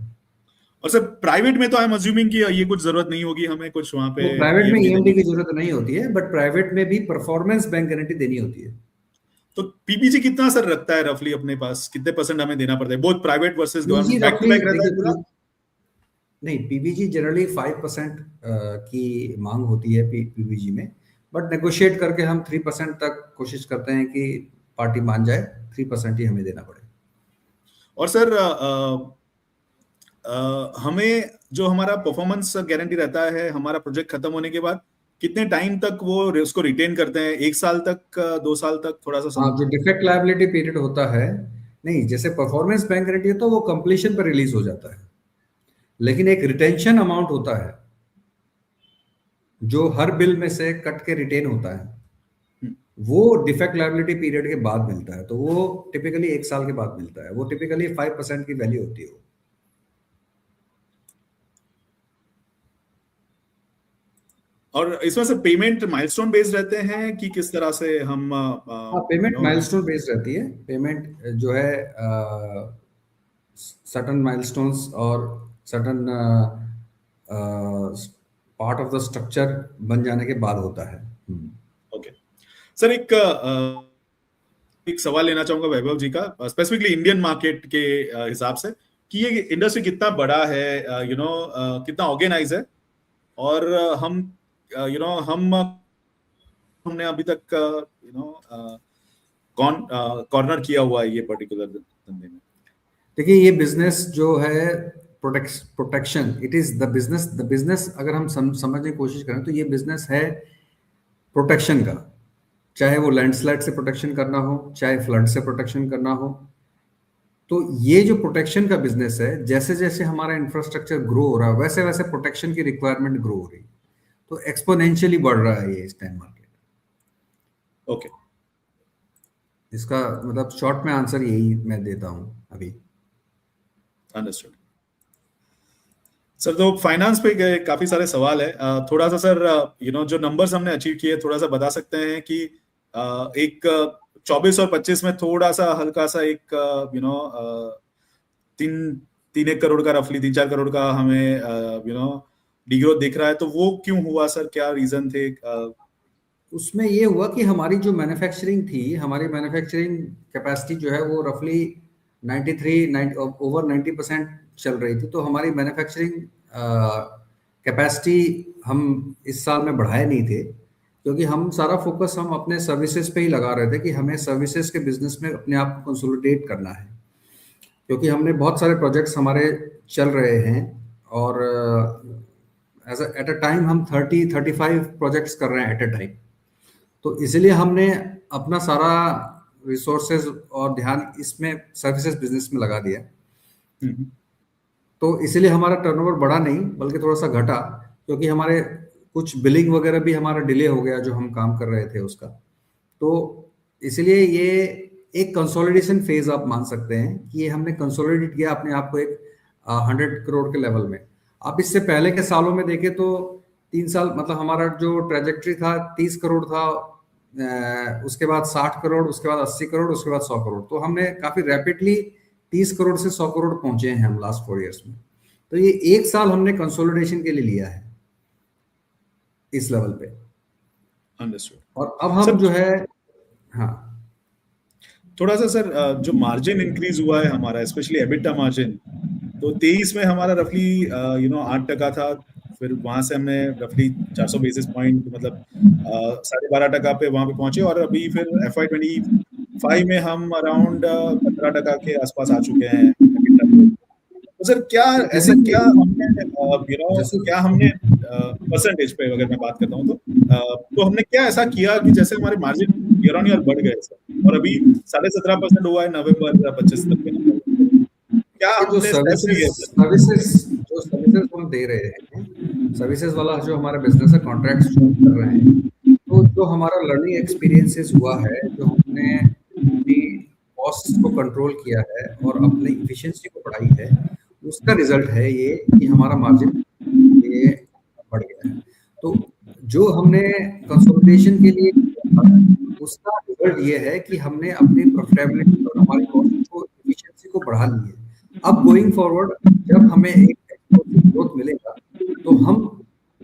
और सर प्राइवेट में तो आई एम अज्यूमिंग कि ये कुछ जरूरत नहीं होगी हमें कुछ वहां पे वो प्राइवेट में EMD ईएमडी देने की की। जरूरत नहीं होती है, बट प्राइवेट में भी परफॉर्मेंस बैंक गारंटी देनी होती है। तो पीपीजी कितना सर रखता है रफली अपने पास? कितने परसेंट हमें देना पड़ता है both private versus PVG government? Back to रफली बैक रहता है पूरा? नहीं, पीवीजी जनरली 5% की मांग होती है पीवीजी में, बट नेगोशिएट करके हम 3% तक कोशिश करते हैं कि पार्टी मान जाए, 3% ही हमें देना पड़े। और सर हमें जो हमारा परफॉर्मेंस गारंटी रहता है हमारा प्रोजेक्ट खत्म होने के बाद, कितने टाइम तक वो उसको रिटेन करते हैं? 1 साल तक, 2 साल तक? थोड़ा सा हाँ, जो डिफेक्ट लायबिलिटी पीरियड होता है, नहीं जैसे परफॉर्मेंस बैंक गारंटी है तो वो कंप्लीशन पर रिलीज हो जाता है, लेकिन एक रिटेंशन अमाउंट होता है जो हर बिल में से कट के रिटेन होता है, वो डिफेक्ट लायबिलिटी पीरियड के बाद मिलता है। तो वो टिपिकली 1 साल के बाद मिलता है। वो टिपिकली 5% की वैल्यू होती है वो। और इसमें से पेमेंट माइलस्टोन बेस्ड रहते हैं कि किस तरह से हम हाँ, पेमेंट माइलस्टोन बेस्ड रहती है। पेमेंट जो है सर्टन माइलस्टोन्स और certain part of the structure बन जाने के बाद होता है। ओके सर, एक सवाल लेना चाहूंगा वैभव जी का, स्पेसिफिकली इंडियन मार्केट के हिसाब से, कि ये इंडस्ट्री कितना बड़ा है, कितना ऑर्गेनाइज है, और हम हमने अभी तक कॉर्नर किया हुआ है ये पर्टिकुलर धंधे में। देखिए, ये बिजनेस जो है protection, it is the business अगर हम समझने की कोशिश करें तो ये बिजनेस है प्रोटेक्शन का। चाहे वो लैंडस्लाइड से प्रोटेक्शन करना हो, चाहे फ्लड से प्रोटेक्शन करना हो। तो ये जो प्रोटेक्शन का बिजनेस है, जैसे जैसे हमारा इंफ्रास्ट्रक्चर ग्रो हो रहा है वैसे वैसे प्रोटेक्शन की रिक्वायरमेंट ग्रो हो रही है। तो एक्सपोनेंशियली बढ़ रहा है ये इस टाइम मार्केट। ओके, इसका मतलब शॉर्ट में आंसर यही मैं देता हूं अभी। Understood sir. तो फाइनेंस पे काफी सारे सवाल है, थोड़ा सा सर जो नंबर्स हमने अचीव किए थोड़ा सा बता सकते हैं कि एक 24 और 25 में थोड़ा सा हल्का सा एक 3 करोड़ का रफली 3-4 करोड़ का हमें डिग्रोथ दिख रहा है, तो वो क्यों हुआ सर? क्या रीजन थे? उसमें ये हुआ कि हमारी जो मैन्युफैक्चरिंग थी, हमारी मैन्युफैक्चरिंग कैपेसिटी जो है वो रफली 90% चल रही थी। तो हमारी मैन्युफैक्चरिंग कैपेसिटी हम इस साल में बढ़ाए नहीं थे, क्योंकि हम सारा फोकस हम अपने सर्विसेज पे ही लगा रहे थे कि हमें सर्विसेज के बिजनेस में अपने आप को कंसोलिडेट करना है। क्योंकि हमने बहुत सारे प्रोजेक्ट्स हमारे चल रहे हैं और एट अ टाइम हम 30-35 प्रोजेक्ट्स कर रहे हैं एट अ टाइम। तो इसलिए हमने अपना सारा रिसोर्सेज और ध्यान इसमें सर्विसेज बिजनेस में लगा दिया। तो इसलिए हमारा टर्नओवर बढ़ा नहीं बल्कि थोड़ा सा घटा, क्योंकि हमारे कुछ बिलिंग वगैरह भी हमारा डिले हो गया जो हम काम कर रहे थे उसका। तो इसलिए ये एक कंसोलिडेशन फेज आप मान सकते हैं कि ये हमने कंसोलिडेट किया अपने आप को एक 100 करोड़ के लेवल में। आप इससे पहले के सालों में देखें तो 3 साल मतलब हमारा जो ट्रेजेक्ट्री था 30 करोड़ था, उसके बाद 60 करोड़, उसके बाद 80 करोड़, उसके बाद 100 करोड़। तो हमने काफी रैपिडली 30 करोड़ से 100 करोड़ पहुंचे हैं हम लास्ट 4 इयर्स में। तो ये 1 साल हमने कंसोलिडेशन के लिए लिया है इस लेवल पे। अंडरस्टूड। और अब हम जो है, हाँ थोड़ा सा सर जो मार्जिन इंक्रीज हुआ है हमारा, स्पेशली एबिटा मार्जिन, तो 23 में हमारा रफली 8% था, फिर वहां से हमने रफली 400 बेसिस पॉइंट मतलब 12.5% पे वहां पे पहुंचे, और अभी फिर FY25 में हम अराउंड 15% के आसपास आ चुके हैं EBITDA पे। तो सर क्या जैसे ऐसा क्या हमने जैसे क्या हमने परसेंटेज पे अगर मैं बात करता हूँ तो हमने क्या ऐसा किया कि जैसे हमारे मार्जिन ईयर ऑन ईयर बढ़ गए सर, और अभी 17.5% हुआ है नवंबर 25 तक के नंबर में। क्या ये जो हमने स्टेप्स सर्विसेज लिए सर? सर्विसेज हम दे रहे हैं, सर्विसेज वाला जो हमारा बिजनेस है, कॉन्ट्रैक्ट्स जो हम कर रहे हैं, तो जो हमारा लर्निंग एक्सपीरियंसेस हुआ है, जो हमने अपनी कॉस्ट को कंट्रोल किया है और अपनी इफिशिएंसी को बढ़ाई है, उसका रिजल्ट है ये कि हमारा मार्जिन ये बढ़ गया है। तो जो हमने कंसोलिडेशन के लिए किया था, उसका रिजल्ट ये है कि हमने अपनी प्रॉफिटेबिलिटी और हमारी कॉस्ट को एफिशिएंसी को बढ़ा ली है। अब गोइंग फॉरवर्ड जब हमें एक एक्सप्लोसिव ग्रोथ मिलेगा, तो हम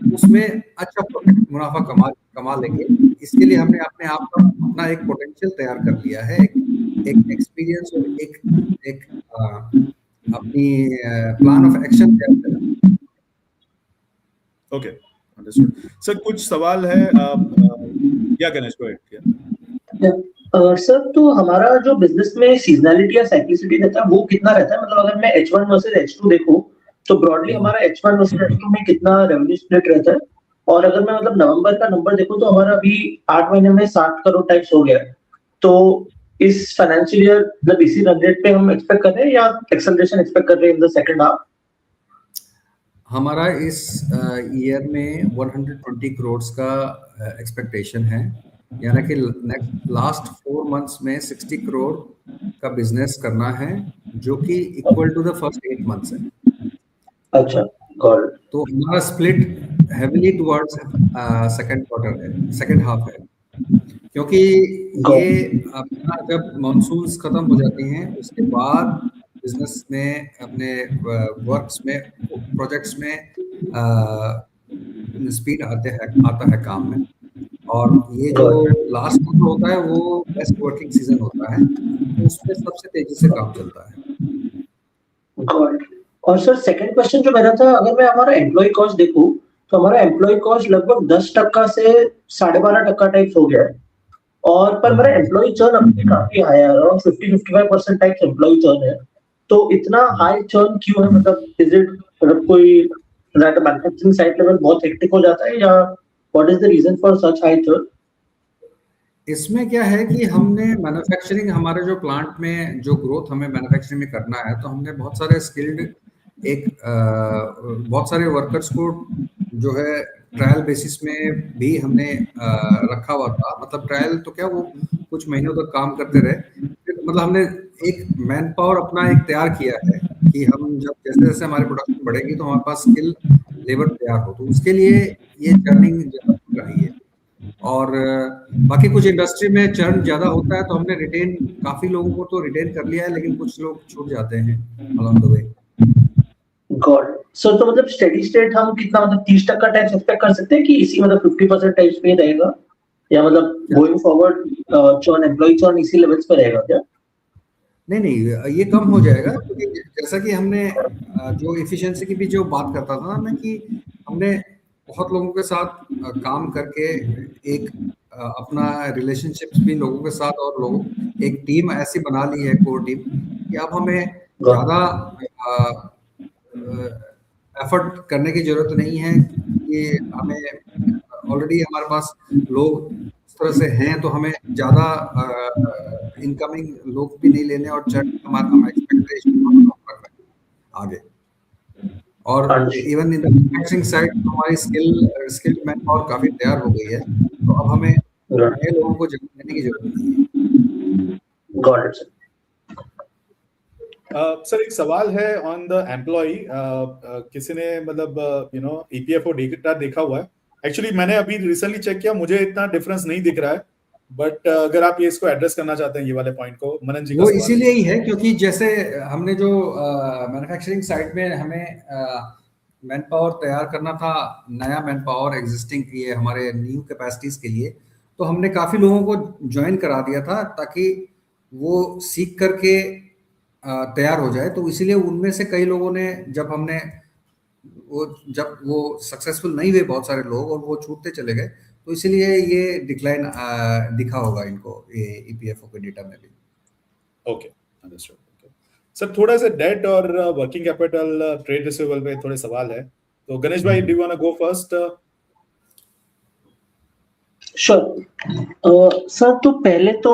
उसमें अच्छा प्रॉफिट मुनाफा कमा लेंगे। इसके लिए हमने अपने आप का अपना एक पोटेंशियल तैयार कर लिया है, एक एक्सपीरियंस और एक एक अपनी प्लान ऑफ एक्शन तैयार करा। Okay, understood sir. कुछ सवाल है या गणेश को सर, तो हमारा जो बिजनेस में सीजनैलिटी या साइक्लिसिटी रहता है वो कितना रहता है? मतलब अगर मैं H1 वर्सेस H2 देखूं तो ब्रॉडली हमारा H1 वर्सेस H2 में कितना रेवेन्यू स्प्लिट रहता है? और अगर मैं मतलब नवंबर का नंबर देखूं तो हमारा अभी 8 महीने में 60 करोड़ टाइप्स हो गया है। तो इस फाइनेंशियल ईयर मतलब इसी रन रेट पे हम एक्सपेक्ट कर रहे हैं या एक्सेलरेशन एक्सपेक्ट कर रहे हैं इन द सेकंड हाफ? हमारा इस ईयर में 120 करोड़ का एक्सपेक्टेशन है, यानी कि लास्ट 4 मंथ्स में 60 करोड़ का बिजनेस करना है, जो कि equal to the first 8 months है। अच्छा, गॉट इट। तो हमारा split heavily towards second quarter है, सेकंड हाफ है, क्योंकि ये अपना जब मानसून्स खत्म हो जाती हैं उसके बाद बिजनेस में अपने वर्क्स में प्रोजेक्ट्स में स्पीड आता है काम में, और ये जो लास्ट मंथ होता है वो बेस्ट वर्किंग सीजन होता है, तो उसमें सबसे तेजी से काम चलता है। Got it. और सर सेकंड क्वेश्चन जो मेरा था, अगर मैं हमारा एम्प्लॉय कॉस्ट देखूं तो हमारा एम्प्लॉय कॉस्ट लगभग 10% से 12.5% टाइप्स हो गया है, और पर मेरा एम्प्लॉय चर्न अभी काफी हाई है, अराउंड 50-55% टाइप्स एम्प्लॉय चर्न है। तो इतना हाई चर्न क्यों है? मतलब इज इट मतलब कोई मैन्युफैक्चरिंग साइट लेवल बहुत हेक्टिक हो जाता है, या what is the reason for such high churn? इसमें क्या है कि हमने मैन्युफैक्चरिंग, हमारे जो प्लांट में जो ग्रोथ हमें मैन्युफैक्चरिंग में करना है, तो हमने बहुत सारे स्किल्ड बहुत सारे वर्कर्स को जो है ट्रायल बेसिस में भी हमने रखा हुआ था। मतलब ट्रायल तो क्या, वो कुछ महीनों तक काम करते रहे, फिर मतलब हमने एक मैन पावर अपना एक तैयार किया है कि हम जब जैसे जैसे हमारी प्रोडक्शन बढ़ेगी तो हमारे पास स्किल लेबर तैयार हो, तो उसके लिए ये चर्निंग ज़्यादा हो रही है। और बाकी कुछ इंडस्ट्री में चर्न ज़्यादा होता है, तो हमने रिटेन काफ़ी लोगों को तो रिटेन कर लिया है, लेकिन कुछ लोग छूट जाते हैं अलोंग द वे। गॉड, सो तो मतलब स्टेडी स्टेट हम कितना मतलब 30% टाइप्स एक्सपेक्ट कर सकते हैं कि इसी मतलब 50% टाइप्स पे रहेगा, या मतलब going forward churn employ churn इसी लेवल्स पे रहेगा क्या? नहीं, ये कम हो जाएगा, क्योंकि जैसा कि हमने जो एफिशिएंसी की भी जो बात करता था ना मैं, कि हमने बहुत लोगों के साथ काम करके एक अपना रिलेशनशिप्स भी लोगों के साथ, और लोग एक टीम ऐसी बना ली है, कोर टीम, कि अब हमें ज़्यादा एफर्ट करने की जरूरत नहीं है कि हमें ऑलरेडी हमारे पास लोग इस तरह से हैं, तो हमें ज़्यादा इनकमिंग लोग भी नहीं लेने, और हम एक्सपेक्टेशन रख रहे हैं आगे। और even in the manufacturing side हमारी स्किल्ड मैन पावर काफ़ी तैयार हो गई है, तो अब हमें नए लोगों को जगह देने की जरूरत नहीं है। Got it sir. सर एक सवाल है ऑन द एम्प्लॉय। किसी ने मतलब EPFO डेटा देखा हुआ है। एक्चुअली मैंने अभी रिसेंटली चेक किया, मुझे इतना डिफरेंस नहीं दिख रहा है, बट अगर आप ये इसको एड्रेस करना चाहते हैं ये वाले पॉइंट को, मनन जी का वो सवाल इसीलिए ही है क्योंकि जैसे हमने जो मैन्युफैक्चरिंग साइड में हमें मैन पावर तैयार करना था, नया मैन पावर एग्जिस्टिंग ये हमारे न्यू कैपेसिटीज के लिए, तो हमने काफ़ी लोगों को ज्वाइन करा दिया था, ताकि वो सीख करके तैयार हो जाए। तो इसीलिए उनमें से कई लोगों ने जब वो सक्सेसफुल नहीं हुए बहुत सारे लोग और वो छूटते चले गए, तो इसीलिए ये डिक्लाइन दिखा होगा इनको ये ईपीएफओ के डेटा में भी। Okay, understood. सर थोड़ा सा डेट और वर्किंग कैपिटल ट्रेड रिसीवेबल पे थोड़े सवाल है, तो गणेश भाई do you want to go first? Sure sir, तो पहले तो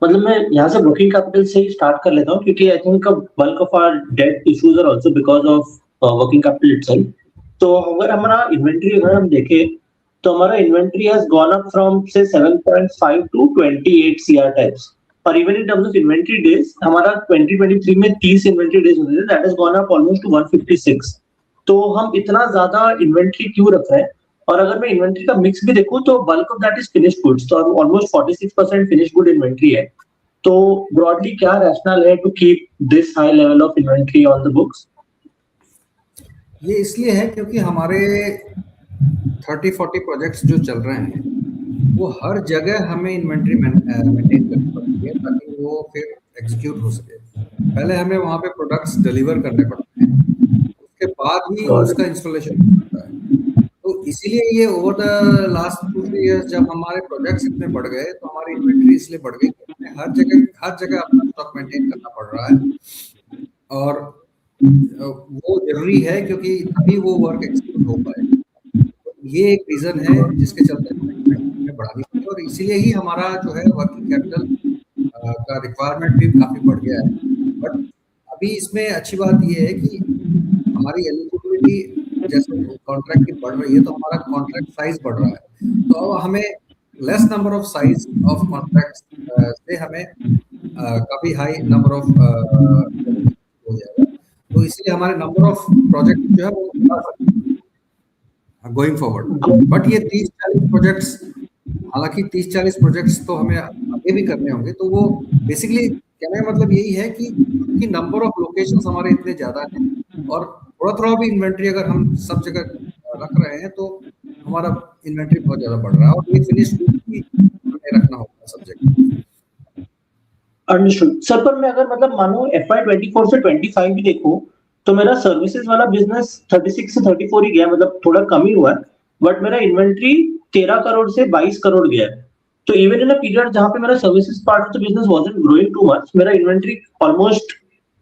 मतलब मैं यहाँ से वर्किंग कैपिटल से ही स्टार्ट कर लेता हूँ, क्योंकि I think bulk of our debt issues are also because of working capital itself. तो अगर हमारा इन्वेंट्री अगर हम देखें तो हमारा inventory has gone up from से 7.5 टू 28 CR टाइप्स, और even in terms of inventory days हमारा 2023 में 30 इन्वेंट्री डेज होते थे, that has gone up almost to 156। तो हम इतना ज्यादा इन्वेंट्री क्यों रख रहे हैं? और अगर मैं इन्वेंट्री का मिक्स भी देखूं तो bulk of that is finished goods, तो ऑलमोस्ट 46% फिनिश्ड गुड इन्वेंट्री है। तो ब्रॉडली क्या रैशनल है to keep this high level of inventory on the books? ये इसलिए है क्योंकि हमारे 30-40 प्रोजेक्ट्स जो चल रहे हैं वो हर जगह हमें इन्वेंट्री मेंटेन करनी पड़ती है ताकि वो फिर एग्जीक्यूट हो सके। पहले हमें वहाँ पे प्रोडक्ट्स डिलीवर करने पड़ते हैं, उसके बाद ही उसका इंस्टॉलेशन होता है। तो इसीलिए ये ओवर द लास्ट 2-3 इयर्स जब हमारे प्रोजेक्ट्स इतने बढ़ गए तो हमारी इन्वेंट्री इसलिए बढ़ गई कि हमें हर जगह अपना स्टॉक मेंटेन करना पड़ रहा है, और वो जरूरी है क्योंकि तभी वो वर्क एग्जीक्यूट हो पाए। ये एक रीजन है जिसके चलते हमें बढ़ानी पड़ी, और इसीलिए ही हमारा जो है वर्किंग कैपिटल का रिक्वायरमेंट भी काफी बढ़ गया है। बट अभी इसमें अच्छी बात ये है कि हमारी एलिजिबिलिटी जैसे कॉन्ट्रैक्ट की बढ़ रही है तो हमारा कॉन्ट्रैक्ट साइज बढ़ रहा है, तो अब हमें less number of size of contracts से हमें काफी हाई नंबर ऑफ हो जाएगा। तो इसलिए हमारे नंबर ऑफ प्रोजेक्ट जो है वो बढ़ा सकते हैं गोइंग फॉरवर्ड। बट ये 30-40 प्रोजेक्ट्स, हालांकि 30-40 प्रोजेक्ट्स तो हमें आगे भी करने होंगे, तो वो बेसिकली कहने का मतलब यही है कि नंबर ऑफ लोकेशंस हमारे इतने ज्यादा हैं, और थोड़ा भी इन्वेंट्री अगर हम सब जगह रख रहे हैं तो हमारा इन्वेंट्री बहुत ज्यादा बढ़ रहा है, और ये फिनिश भी हमें रखना होगा सब जगह। अंडरस्टूड सर, पर मैं अगर मतलब मानो FY24 से 25 भी देखूं तो मेरा सर्विसेज वाला बिजनेस 36 से 34 ही गया, मतलब थोड़ा कम ही हुआ है, बट मेरा इन्वेंट्री 13 करोड़ से 22 करोड़ गया है। तो इवन इन अ पीरियड जहां पे मेरा services part of the business wasn't growing too much, मेरा इन्वेंट्री ऑलमोस्ट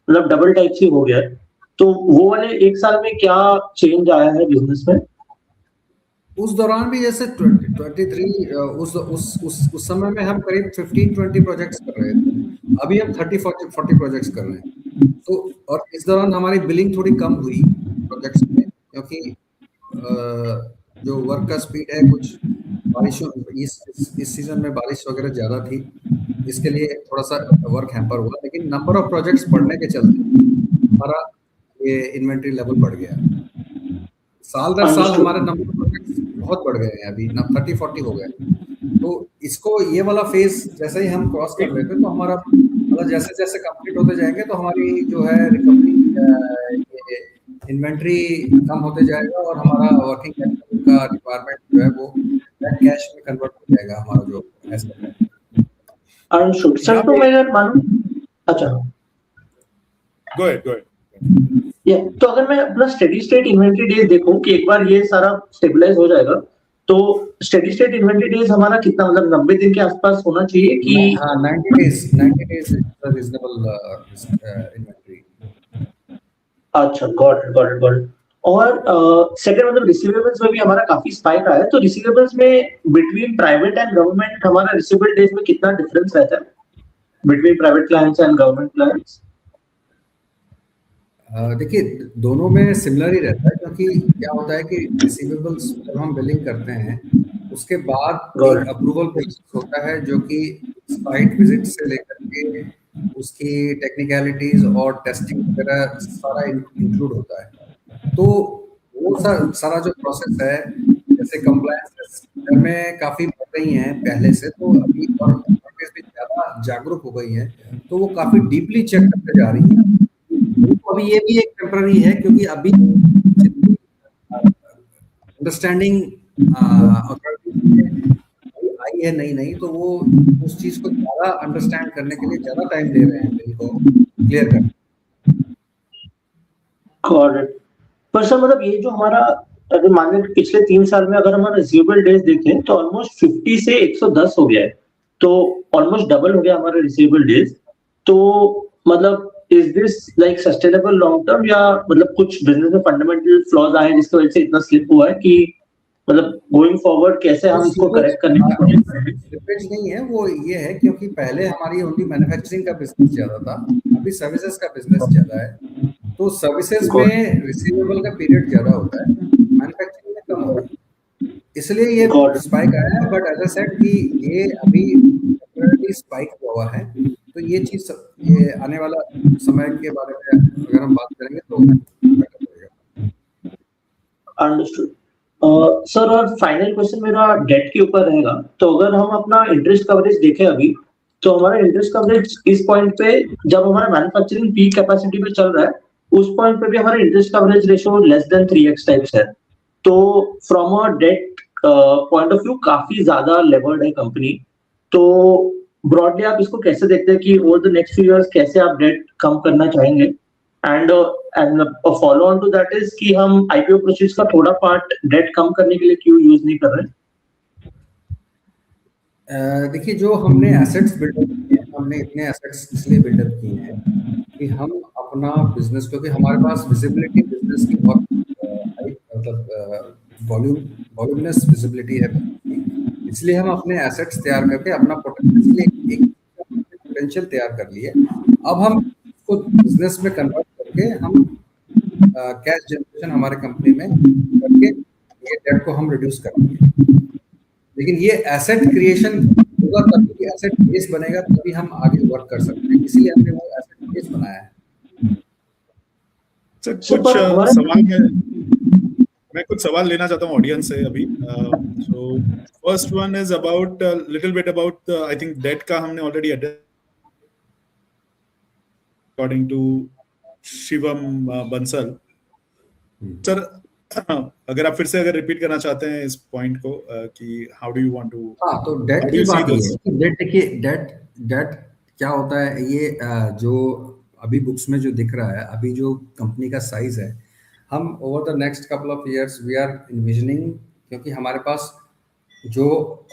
मतलब डबल टाइप से हो गया है। तो वो वाले एक साल में क्या चेंज आया है बिजनेस में? उस दौरान भी जैसे 23 उस समय में हम करीब 15-20 प्रोजेक्ट्स कर रहे थे, अभी हम 30-40 प्रोजेक्ट्स कर रहे हैं। तो और इस दौरान हमारी बिलिंग थोड़ी कम हुई प्रोजेक्ट्स में, क्योंकि जो वर्क का स्पीड है, कुछ बारिशों इस सीजन में बारिश वगैरह ज्यादा थी, इसके लिए थोड़ा सा वर्क हैम्पर हुआ, लेकिन नंबर ऑफ प्रोजेक्ट्स बढ़ने के चलते हमारा ये इन्वेंट्री लेवल बढ़ गया। साल दर साल हमारे नंबर ऑफ प्रोजेक्ट्स बहुत बढ़ गए हैं, अभी 30-40 हो गए। तो इसको ये वाला फेज जैसे ही हम क्रॉस कर लेते हैं तो हमारा मतलब जैसे जैसे कंप्लीट होते जाएंगे तो हमारी जो है रिकवरी इन्वेंट्री कम होते जाएगा, और हमारा वर्किंग कैपिटल का रिक्वायरमेंट जो है वो नेट कैश में कन्वर्ट हो जाएगा हमारा जो एसेट है। अंडरस्टूड सर, तो मैं अगर मानूं, अच्छा गो अहेड। तो अगर मैं अपना स्टेडी स्टेट इन्वेंट्री डेज देखूं कि एक बार ये सारा स्टेबलाइज हो जाएगा, तो स्टेडी स्टेट इन्वेंट्री डेज हमारा कितना, मतलब 90 दिन के आसपास होना चाहिए कि? हाँ, 90 डेज रीजनेबल इन्वेंट्री। अच्छा, गॉट इट। और सेकंड मतलब रिसीवेबल्स में भी हमारा काफी स्पाइक आया है, तो रिसीवेबल्स में बिटवीन प्राइवेट एंड गवर्नमेंट हमारा रिसीवेबल डेज में कितना डिफरेंस रहता है between private clients and government clients? देखिए, दोनों में सिमिलर ही रहता है, क्योंकि क्या होता है कि रिसीवेबल्स जब हम बिलिंग करते हैं उसके बाद एक अप्रूवल प्रोसेस होता है जो कि साइट विजिट से लेकर के उसकी टेक्निकलिटीज और टेस्टिंग वगैरह सारा इंक्लूड होता है। तो वो सारा जो प्रोसेस है, जैसे कंप्लायंस में काफी बढ़ गई हैं पहले से, तो अभी और भी ज्यादा जागरूक हो गई हैं, तो वो काफी डीपली चेक करते जा रही है। तो अभी ये भी एक टेम्पररी है, क्योंकि अभी अंडरस्टैंडिंग आई है नई नई, तो वो उस चीज को ज्यादा अंडरस्टैंड करने के लिए ज्यादा टाइम ले रहे हैं बिल को क्लियर करने। Got it. पर सर मतलब ये जो हमारा, अगर मान लें पिछले 3 साल में अगर हमारा रिसीवेबल डेज देखें तो ऑलमोस्ट 50 से 110 हो गया है, तो ऑलमोस्ट डबल हो गया हमारा रिसीवेबल डेज। तो मतलब is this like sustainable long term, या मतलब कुछ बिजनेस में फंडामेंटल फ्लॉज आए जिसकी वजह से इतना स्लिप हुआ है, कि मतलब गोइंग फॉरवर्ड कैसे हम इसको करेक्ट करने की कोशिश करेंगे? स्लिपेज नहीं है, वो ये है क्योंकि पहले हमारी ओनली मैन्युफैक्चरिंग का बिजनेस ज्यादा था, अभी सर्विसेज का बिजनेस ज्यादा है। तो सर्विसेज में रिसीवेबल का पीरियड ज्यादा होता है, मैन्युफैक्चरिंग में कम होता है, इसलिए ये स्पाइक आया है। बट एज आई सेड कि ये अभी टेम्परेरी स्पाइक हुआ है, तो ये चीज ये आने वाला समय के बारे में अगर हम बात करेंगे तो बेटर रहेगा। Understood sir. और फाइनल क्वेश्चन मेरा डेट के ऊपर रहेगा। तो अगर हम अपना इंटरेस्ट कवरेज देखें अभी, तो हमारा इंटरेस्ट कवरेज इस पॉइंट पे, जब हमारा मैन्युफैक्चरिंग पीक कैपेसिटी पे चल रहा है, उस पॉइंट पे भी हमारा interest coverage ratio less than 3x types है। तो from a date point of view काफी ज्यादा लेवर्ड है कंपनी। तो ब्रॉडली आप इसको कैसे देखते हैं कि over the next few years कैसे आप डेट कम करना चाहेंगे? And follow on to that is कि हम आईपीओ प्रोसीड्स का थोड़ा पार्ट डेट कम करने के लिए क्यों यूज नहीं कर रहे? देखिए, जो हमने एसेट्स बिल्डअप किए हैं, हमने इतने एसेट्स इसलिए बिल्डअप किए हैं कि हम अपना बिजनेस, क्योंकि हमारे पास विजिबिलिटी बिजनेस की बहुत हाई, मतलब वॉल्यूमिनस विजिबिलिटी है, इसलिए हम अपने एसेट्स तैयार करके अपना पोटेंशियल तैयार कर लिए। अब हम उसको बिजनेस में कन्वर्ट करके हम कैश जनरेशन हमारे कंपनी में करके ये डेट को हम रिड्यूस करेंगे। लेकिन ये एसेट क्रिएशन होगा तभी, एसेट बेस बनेगा तभी हम आगे वर्क कर सकते हैं, इसीलिए हमने वो एसेट बेस बनाया है। सर कुछ सवाल मैं कुछ सवाल लेना चाहता हूँ ऑडियंस से अभी। So first one is about little bit about I think debt का हमने already according to Shivam Bansal. Sir अगर आप फिर से अगर रिपीट करना चाहते हैं इस पॉइंट को कि how do you want to. हाँ, तो डेट की बात ये है कि डेट, देखिए डेट क्या होता है, ये जो अभी बुक्स में जो दिख रहा है, अभी जो कंपनी का साइज है, हम over the next couple of years we are envisioning, क्योंकि हमारे पास जो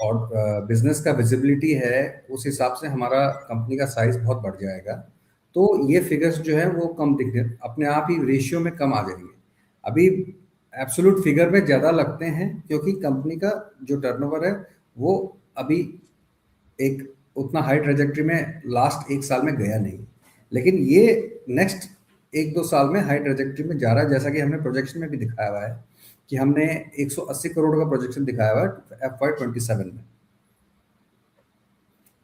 बिजनेस का विजिबिलिटी है उस हिसाब से हमारा कंपनी का साइज बहुत बढ़ जाएगा। तो ये फिगर्स जो है वो कम दिखने, अपने आप ही रेशियो में कम आ जाएंगे। अभी एब्सोल्यूट फिगर में ज़्यादा लगते हैं क्योंकि कंपनी का जो टर्नओवर है वो अभी एक उतना हाई ट्रेजेक्टरी में लास्ट 1 साल में गया नहीं, लेकिन ये नेक्स्ट 1-2 साल में हाई ट्रेजेक्टरी में जा रहा है, जैसा कि हमने प्रोजेक्शन में भी दिखाया हुआ है कि हमने 180 करोड़ का प्रोजेक्शन दिखाया हुआ है FY27 में।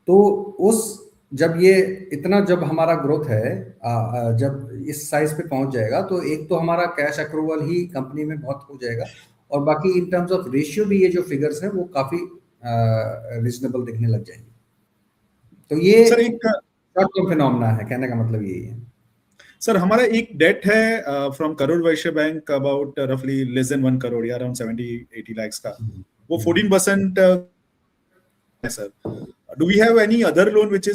तो उस जब हमारा ग्रोथ है, जब इस साइज पे पहुंच जाएगा, तो एक तो हमारा कैश अक्रूवल ही कंपनी में बहुत हो जाएगा, और बाकी इन टर्म्स ऑफ रेशियो भी ये जो फिगर्स हैं वो काफी रीजनेबल दिखने लग जाएंगे। तो ये सर एक शॉर्ट टर्म फिनोमेना है, कहने का मतलब यही है। सर हमारा एक डेट है from crore Vysya bank about रफली लेस देन 1 करोड़ या अराउंड 70-80 lakhs का, वो 14% है sir. Do we have any other loan which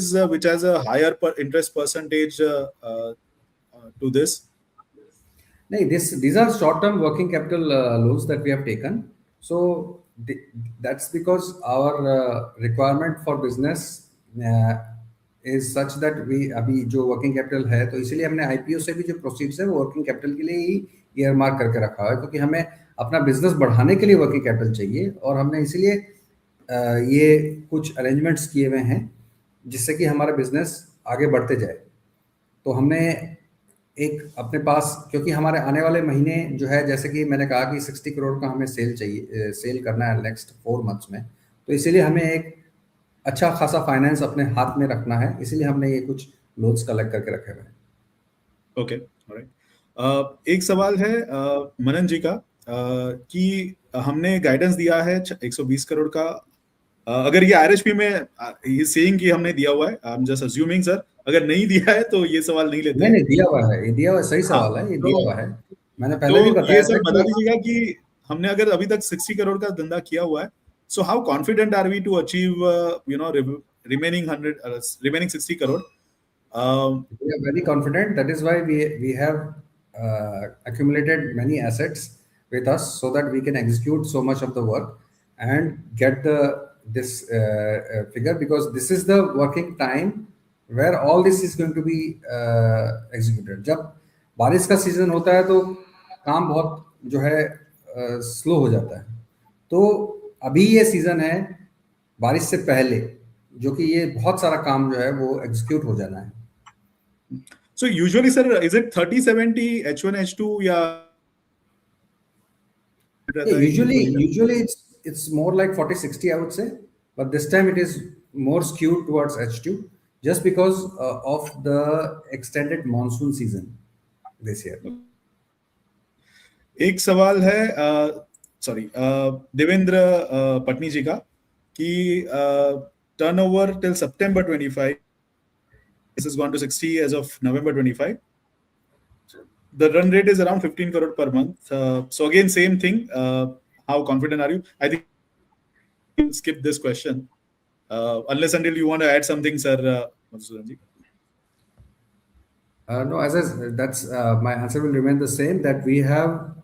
has a higher interest percentage to this? No, these are short-term working capital loans that we have taken. So that's because our requirement for business is such that we अभी जो working capital है, तो इसीलिए हमने IPO से भी जो proceeds है वो working capital के लिए ही earmark करके रखा है, क्योंकि हमें अपना business बढ़ाने के लिए working capital चाहिए, और हमने इसीलिए ये कुछ अरेंजमेंट्स किए हुए हैं जिससे कि हमारा बिजनेस आगे बढ़ते जाए। तो हमने एक अपने पास, क्योंकि हमारे आने वाले महीने जो है, जैसे कि मैंने कहा कि 60 करोड़ का हमें सेल करना है नेक्स्ट 4 months में, तो इसीलिए हमें एक अच्छा खासा फाइनेंस अपने हाथ में रखना है, इसीलिए हमने ये कुछ लोन्स कलेक्ट करके रखे हुए हैं। Okay, alright. एक सवाल है मनन जी का कि हमने गाइडेंस दिया है 120 करोड़ का, अगर ये आरएचपी में ये सेइंग कि हमने दिया हुआ है, I am just assuming sir, अगर नहीं दिया है तो ये सवाल नहीं लेते। नहीं, दिया हुआ है, ये दिया हुआ, सही सवाल है, ये दिया हुआ है, मैंने पहले भी बताया। ये सर बता दीजिएगा कि हमने अगर अभी तक 60 करोड़ का धंधा किया हुआ है, So how confident are we to achieve, remaining 60 crore? We are very confident. That is why we have accumulated many assets with us so that we can execute so much of the work and get this figure, because this is the working time where all this is going to be executed. जब बारिश का सीजन होता है तो काम बहुत जो है स्लो हो जाता है, तो अभी ये सीजन है बारिश से पहले, जो कि ये बहुत सारा काम जो है वो एग्जीक्यूट हो जाना है. So usually, sir, is it 30-70 H1 H2? Yeah. Usually it's more like 40-60, I would say, but this time it is more skewed towards H2 just because of the extended monsoon season this year. एक सवाल है देवेंद्र पटनी जी का कि turnover till September 25, this has gone to 60 as of November 25. The run rate is around 15 crore per month. So again, same thing. How confident are you? I think we'll skip this question unless until you want to add something, sir. Madhusudan ji. No, that's my answer will remain the same, that we have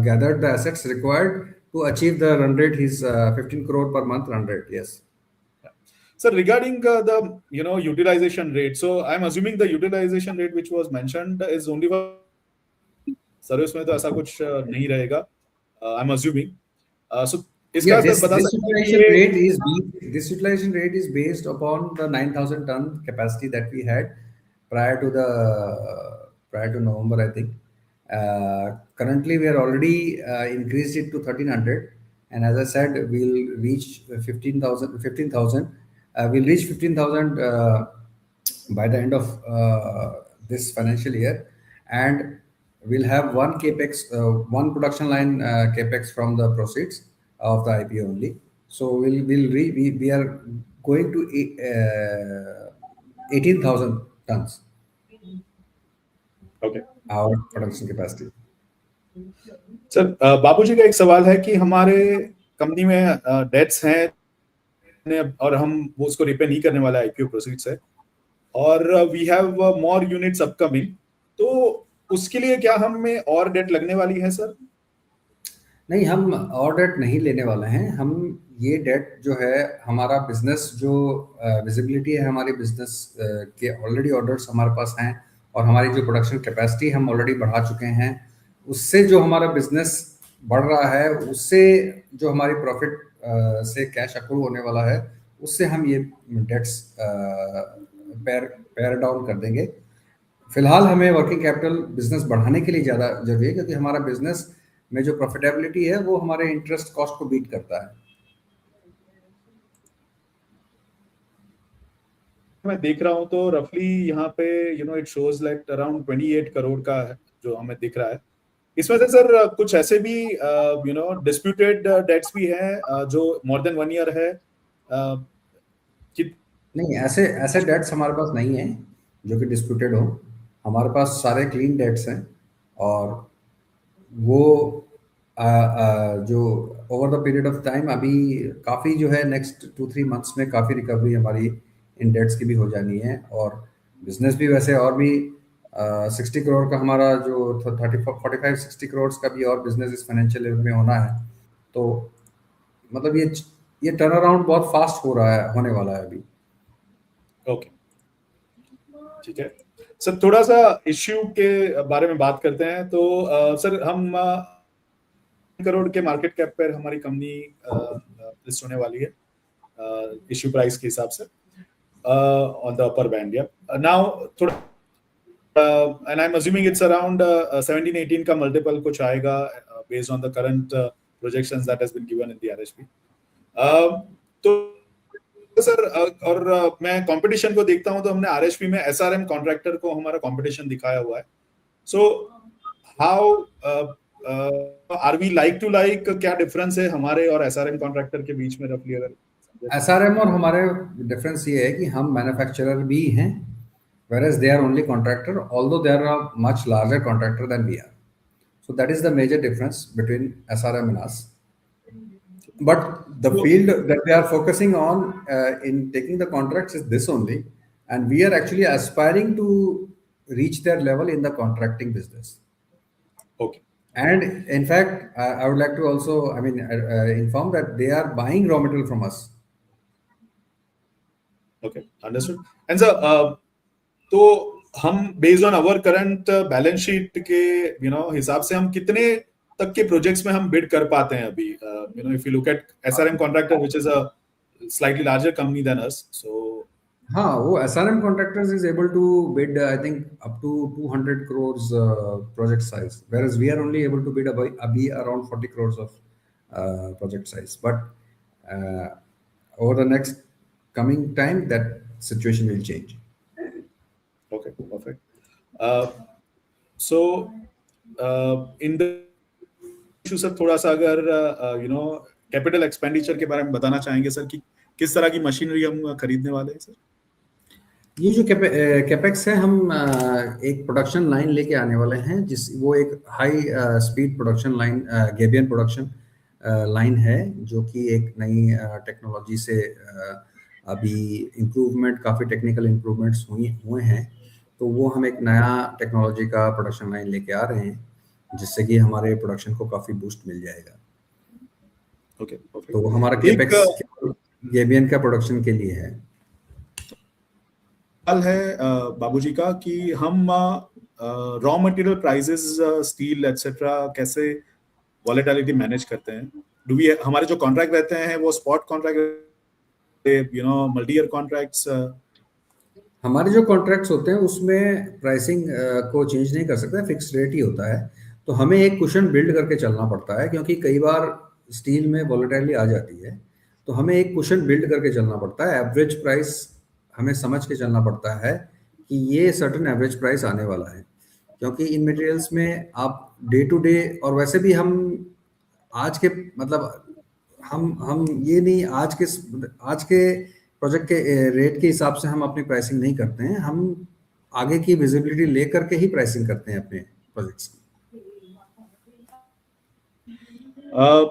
gathered the assets required to achieve the run rate. His 15 crore per month run rate. Yes. So regarding the utilization rate, so I'm assuming the utilization rate which was mentioned is only for service में तो ऐसा कुछ नहीं रहेगा. I'm assuming. So Yeah, this utilization rate is based upon the 9,000 ton capacity that we had prior to November, I think. Currently, we are already increased it to 1,300, and as I said, we'll reach 15,000. We'll reach 15,000 by the end of this financial year, and we'll have one production line capex from the proceeds of the IPO only. So we are going to 18,000 tons. Okay. Our production capacity. Sir बाबूजी का एक सवाल है कि हमारे कंपनी में डेट्स हैं और हम वो उसको रिपे नहीं करने वाला आईपीओ प्रोसीड से, और we have more units upcoming, तो उसके लिए क्या हमें और डेट लगने वाली है सर? नहीं, हम और डेट नहीं लेने वाले हैं. हम ये डेट जो है, हमारा बिजनेस जो विजिबिलिटी है हमारे बिजनेस के, ऑलरेडी ऑर्डर्स हमारे पास हैं और हमारी जो प्रोडक्शन कैपेसिटी हम ऑलरेडी बढ़ा चुके हैं, उससे जो हमारा बिजनेस बढ़ रहा है, उससे जो हमारी प्रॉफिट से कैश अक्रू होने वाला है, उससे हम ये डेट्स पेयर डाउन कर देंगे. फिलहाल हमें वर्किंग कैपिटल बिजनेस बढ़ाने के लिए ज़्यादा जरूरी है, क्योंकि हमारा बिजनेस में जो प्रॉफिटेबिलिटी है वो हमारे इंटरेस्ट कॉस्ट को बीट करता है. मैं देख रहा हूं तो रफली यहाँ पे it shows like around 28 crore का है जो हमें दिख रहा है. इसमें से सर कुछ ऐसे भी डिस्प्यूटेड डेट्स भी हैं जो मोर देन 1 ईयर है? नहीं, ऐसे डेट्स हमारे पास नहीं है जो कि डिस्प्यूटेड हो. हमारे पास सारे क्लीन डेट्स हैं, और वो जो over the period of time अभी काफ़ी जो है नेक्स्ट 2-3 मंथ्स में काफ़ी रिकवरी हमारी इन डेट्स की भी हो जानी है, और बिजनेस भी वैसे और भी 60 करोड़ का हमारा जो 45-60 करोड़ का भी और बिजनेस इस फाइनेंशियल ईयर में होना है. तो मतलब ये टर्न अराउंड बहुत फास्ट होने वाला है अभी. ओके, ठीक है सर. थोड़ा सा इश्यू के बारे में बात करते हैं. तो सर हम करोड़ के मार्केट कैप पर हमारी कंपनी लिस्ट होने वाली है इश्यू प्राइस के हिसाब से ऑन द अपर बैंड. या नाउ थोड़ा and I'm assuming it's around 17-18 का मल्टीपल कुछ आएगा based on the current projections that has been given in the RHP. तो सर और मैं कंपटीशन को देखता हूं तो हमने RHP में SRM कॉन्ट्रैक्टर को हमारा कंपटीशन दिखाया हुआ है. So how are we like to like, क्या डिफरेंस है हमारे और SRM कॉन्ट्रैक्टर के बीच में रफली? अगर SRM और हमारे डिफरेंस ये है कि हम मैन्युफैक्चरर भी हैं, whereas they are only contractor, although they are a much larger contractor than we are. So that is the major difference between SRM and us. But the field that they are focusing on in taking the contracts is this only, and we are actually aspiring to reach that level in the contracting business. Okay. And in fact, I would like to also, inform that they are buying raw material from us. Okay, understood. And sir, तो हम based on our current balance sheet के हिसाब से हम कितने तक के प्रोजेक्ट्स में हम बिड कर पाते हैं अभी? If you look at SRM contractor which is a slightly larger company than us, so हाँ, वो SRM contractors is able to bid, I think, up to 200 crores project size, whereas we are only able to bid abhi around 40 crores of project size. But over the next coming time, that situation will change. okay, perfect. So in the issue sir, थोड़ा सा अगर कैपिटल एक्सपेंडिचर के बारे में बताना चाहेंगे सर कि किस तरह की मशीनरी हम खरीदने वाले हैं सर? ये जो कैपेक्स है, हम एक प्रोडक्शन लाइन लेके आने वाले हैं, वो एक high speed production line, gabion production line है, जो कि एक नई टेक्नोलॉजी से अभी इम्प्रूवमेंट, काफ़ी टेक्निकल इम्प्रूवमेंट्स हुए हैं। तो वो हम एक नया टेक्नोलॉजी का प्रोडक्शन लाइन लेके आ रहे हैं, जिससे कि हमारे प्रोडक्शन को काफ़ी बूस्ट मिल जाएगा। Okay, perfect. तो वो हमारा कैपेक्स गेबियन का प्रोडक्शन के लिए है। सवाल है बाबूजी का कि हम raw material prices, steel etcetera, कैसे वॉलेटिलिटी मैनेज करते हैं? हमारे जो कॉन्ट्रैक्ट रहते हैं वो spot contract, multi year contracts? हमारे जो कॉन्ट्रैक्ट्स होते हैं उसमें प्राइसिंग को चेंज नहीं कर सकते, फिक्स रेट ही होता है। तो हमें एक कुशन बिल्ड करके चलना पड़ता है, क्योंकि कई बार स्टील में वॉलेटिलिटी आ जाती है, तो हमें एक कुशन बिल्ड करके चलना पड़ता है। एवरेज प्राइस हमें समझ के चलना पड़ता है कि ये सर्टेन एवरेज प्राइस आने वाला है, क्योंकि इन मटेरियल्स में आप डे टू डे, और वैसे भी हम आज के हम ये नहीं, आज के प्रोजेक्ट के रेट के हिसाब से हम अपनी प्राइसिंग नहीं करते हैं, हम आगे की विजिबिलिटी लेकर के ही प्राइसिंग करते हैं अपने प्रोजेक्ट्स की।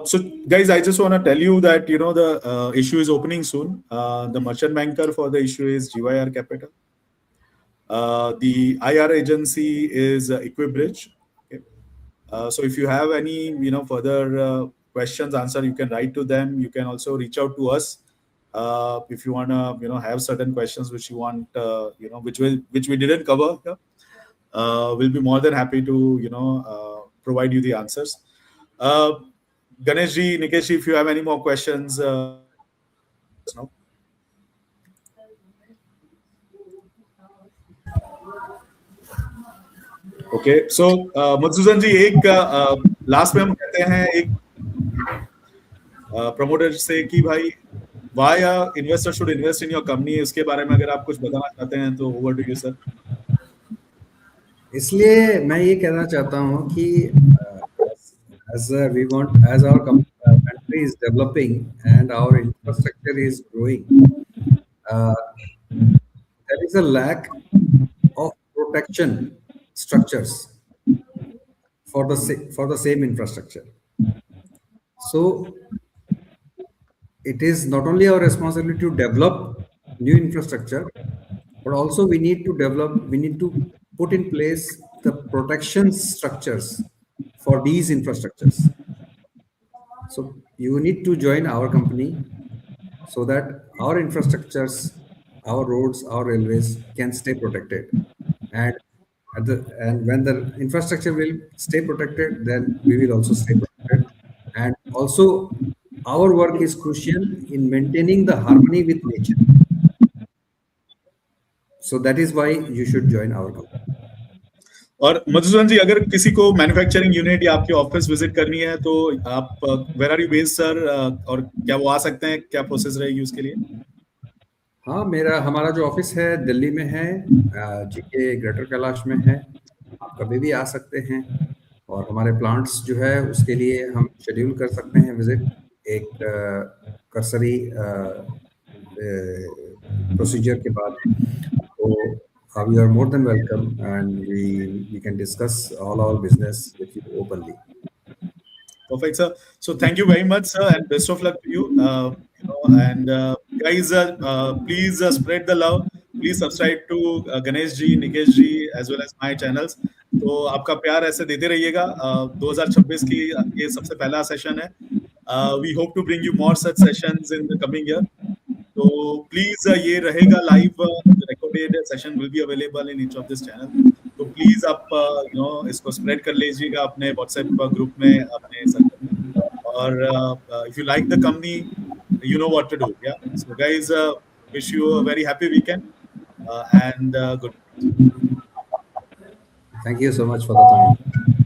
So guys, I just want to tell you that the issue is opening soon. The merchant banker for the issue is GYR Capital. The IR agency is Equibridge. Okay. So if you have any further questions, answer, you can write to them. You can also reach out to us if you want to have certain questions which you want which we didn't cover here. We'll be more than happy to provide you the answers. Ganesh ji, Nikesh ji, if you have any more questions, no? Okay, so Madhusudan ji, एक लास्ट में हम कहते हैं एक प्रमोटर से कि भाई why investor should invest in your company, उसके बारे में अगर आप कुछ बताना चाहते हैं तो over to you sir. इसलिए मैं ये कहना चाहता हूँ कि as our country is developing and our infrastructure is growing, there is a lack of protection structures for the same infrastructure. So it is not only our responsibility to develop new infrastructure, but also we need to put in place the protection structures for these infrastructures. So you need to join our company so that our infrastructures, our roads, our railways can stay protected. And when the infrastructure will stay protected, then we will also stay protected. And also our work is crucial in maintaining the harmony with nature. So that is why you should join our company. और मधुसूदन जी, अगर किसी को मैन्युफैक्चरिंग यूनिट या आपके ऑफिस विजिट करनी है तो आप where are you based sir, और क्या वो आ सकते हैं? क्या प्रोसेस रहेगी उसके लिए? हाँ, हमारा जो ऑफिस है दिल्ली में है, जीके ग्रेटर कैलाश में है। आप कभी भी आ सकते हैं, और हमारे प्लांट्स जो है उसके लिए हम शेड्यूल कर सकते हैं विजिट, एक कर्सरी प्रोसीजर के बाद। तो you are more than welcome, and we can discuss all our business with you openly. Perfect, sir. So thank you very much, sir, and best of luck to you. And guys, please spread the love. Please subscribe to Ganesh ji, Nikesh ji, as well as my channels. तो आपका प्यार ऐसे देते रहिएगा. 2026 की ये सबसे पहला सेशन है. We hope to bring you more such sessions in the coming year. तो प्लीज ये रहेगा live, recorded session will be available in each of this channel. तो प्लीज आप इसको स्प्रेड कर लीजिएगा अपने व्हाट्सएप ग्रुप में, अपने सर्कल में. और if you like the company, you know what to do. Yeah. So guys, wish you a very happy weekend and good. Thank you so much for the time.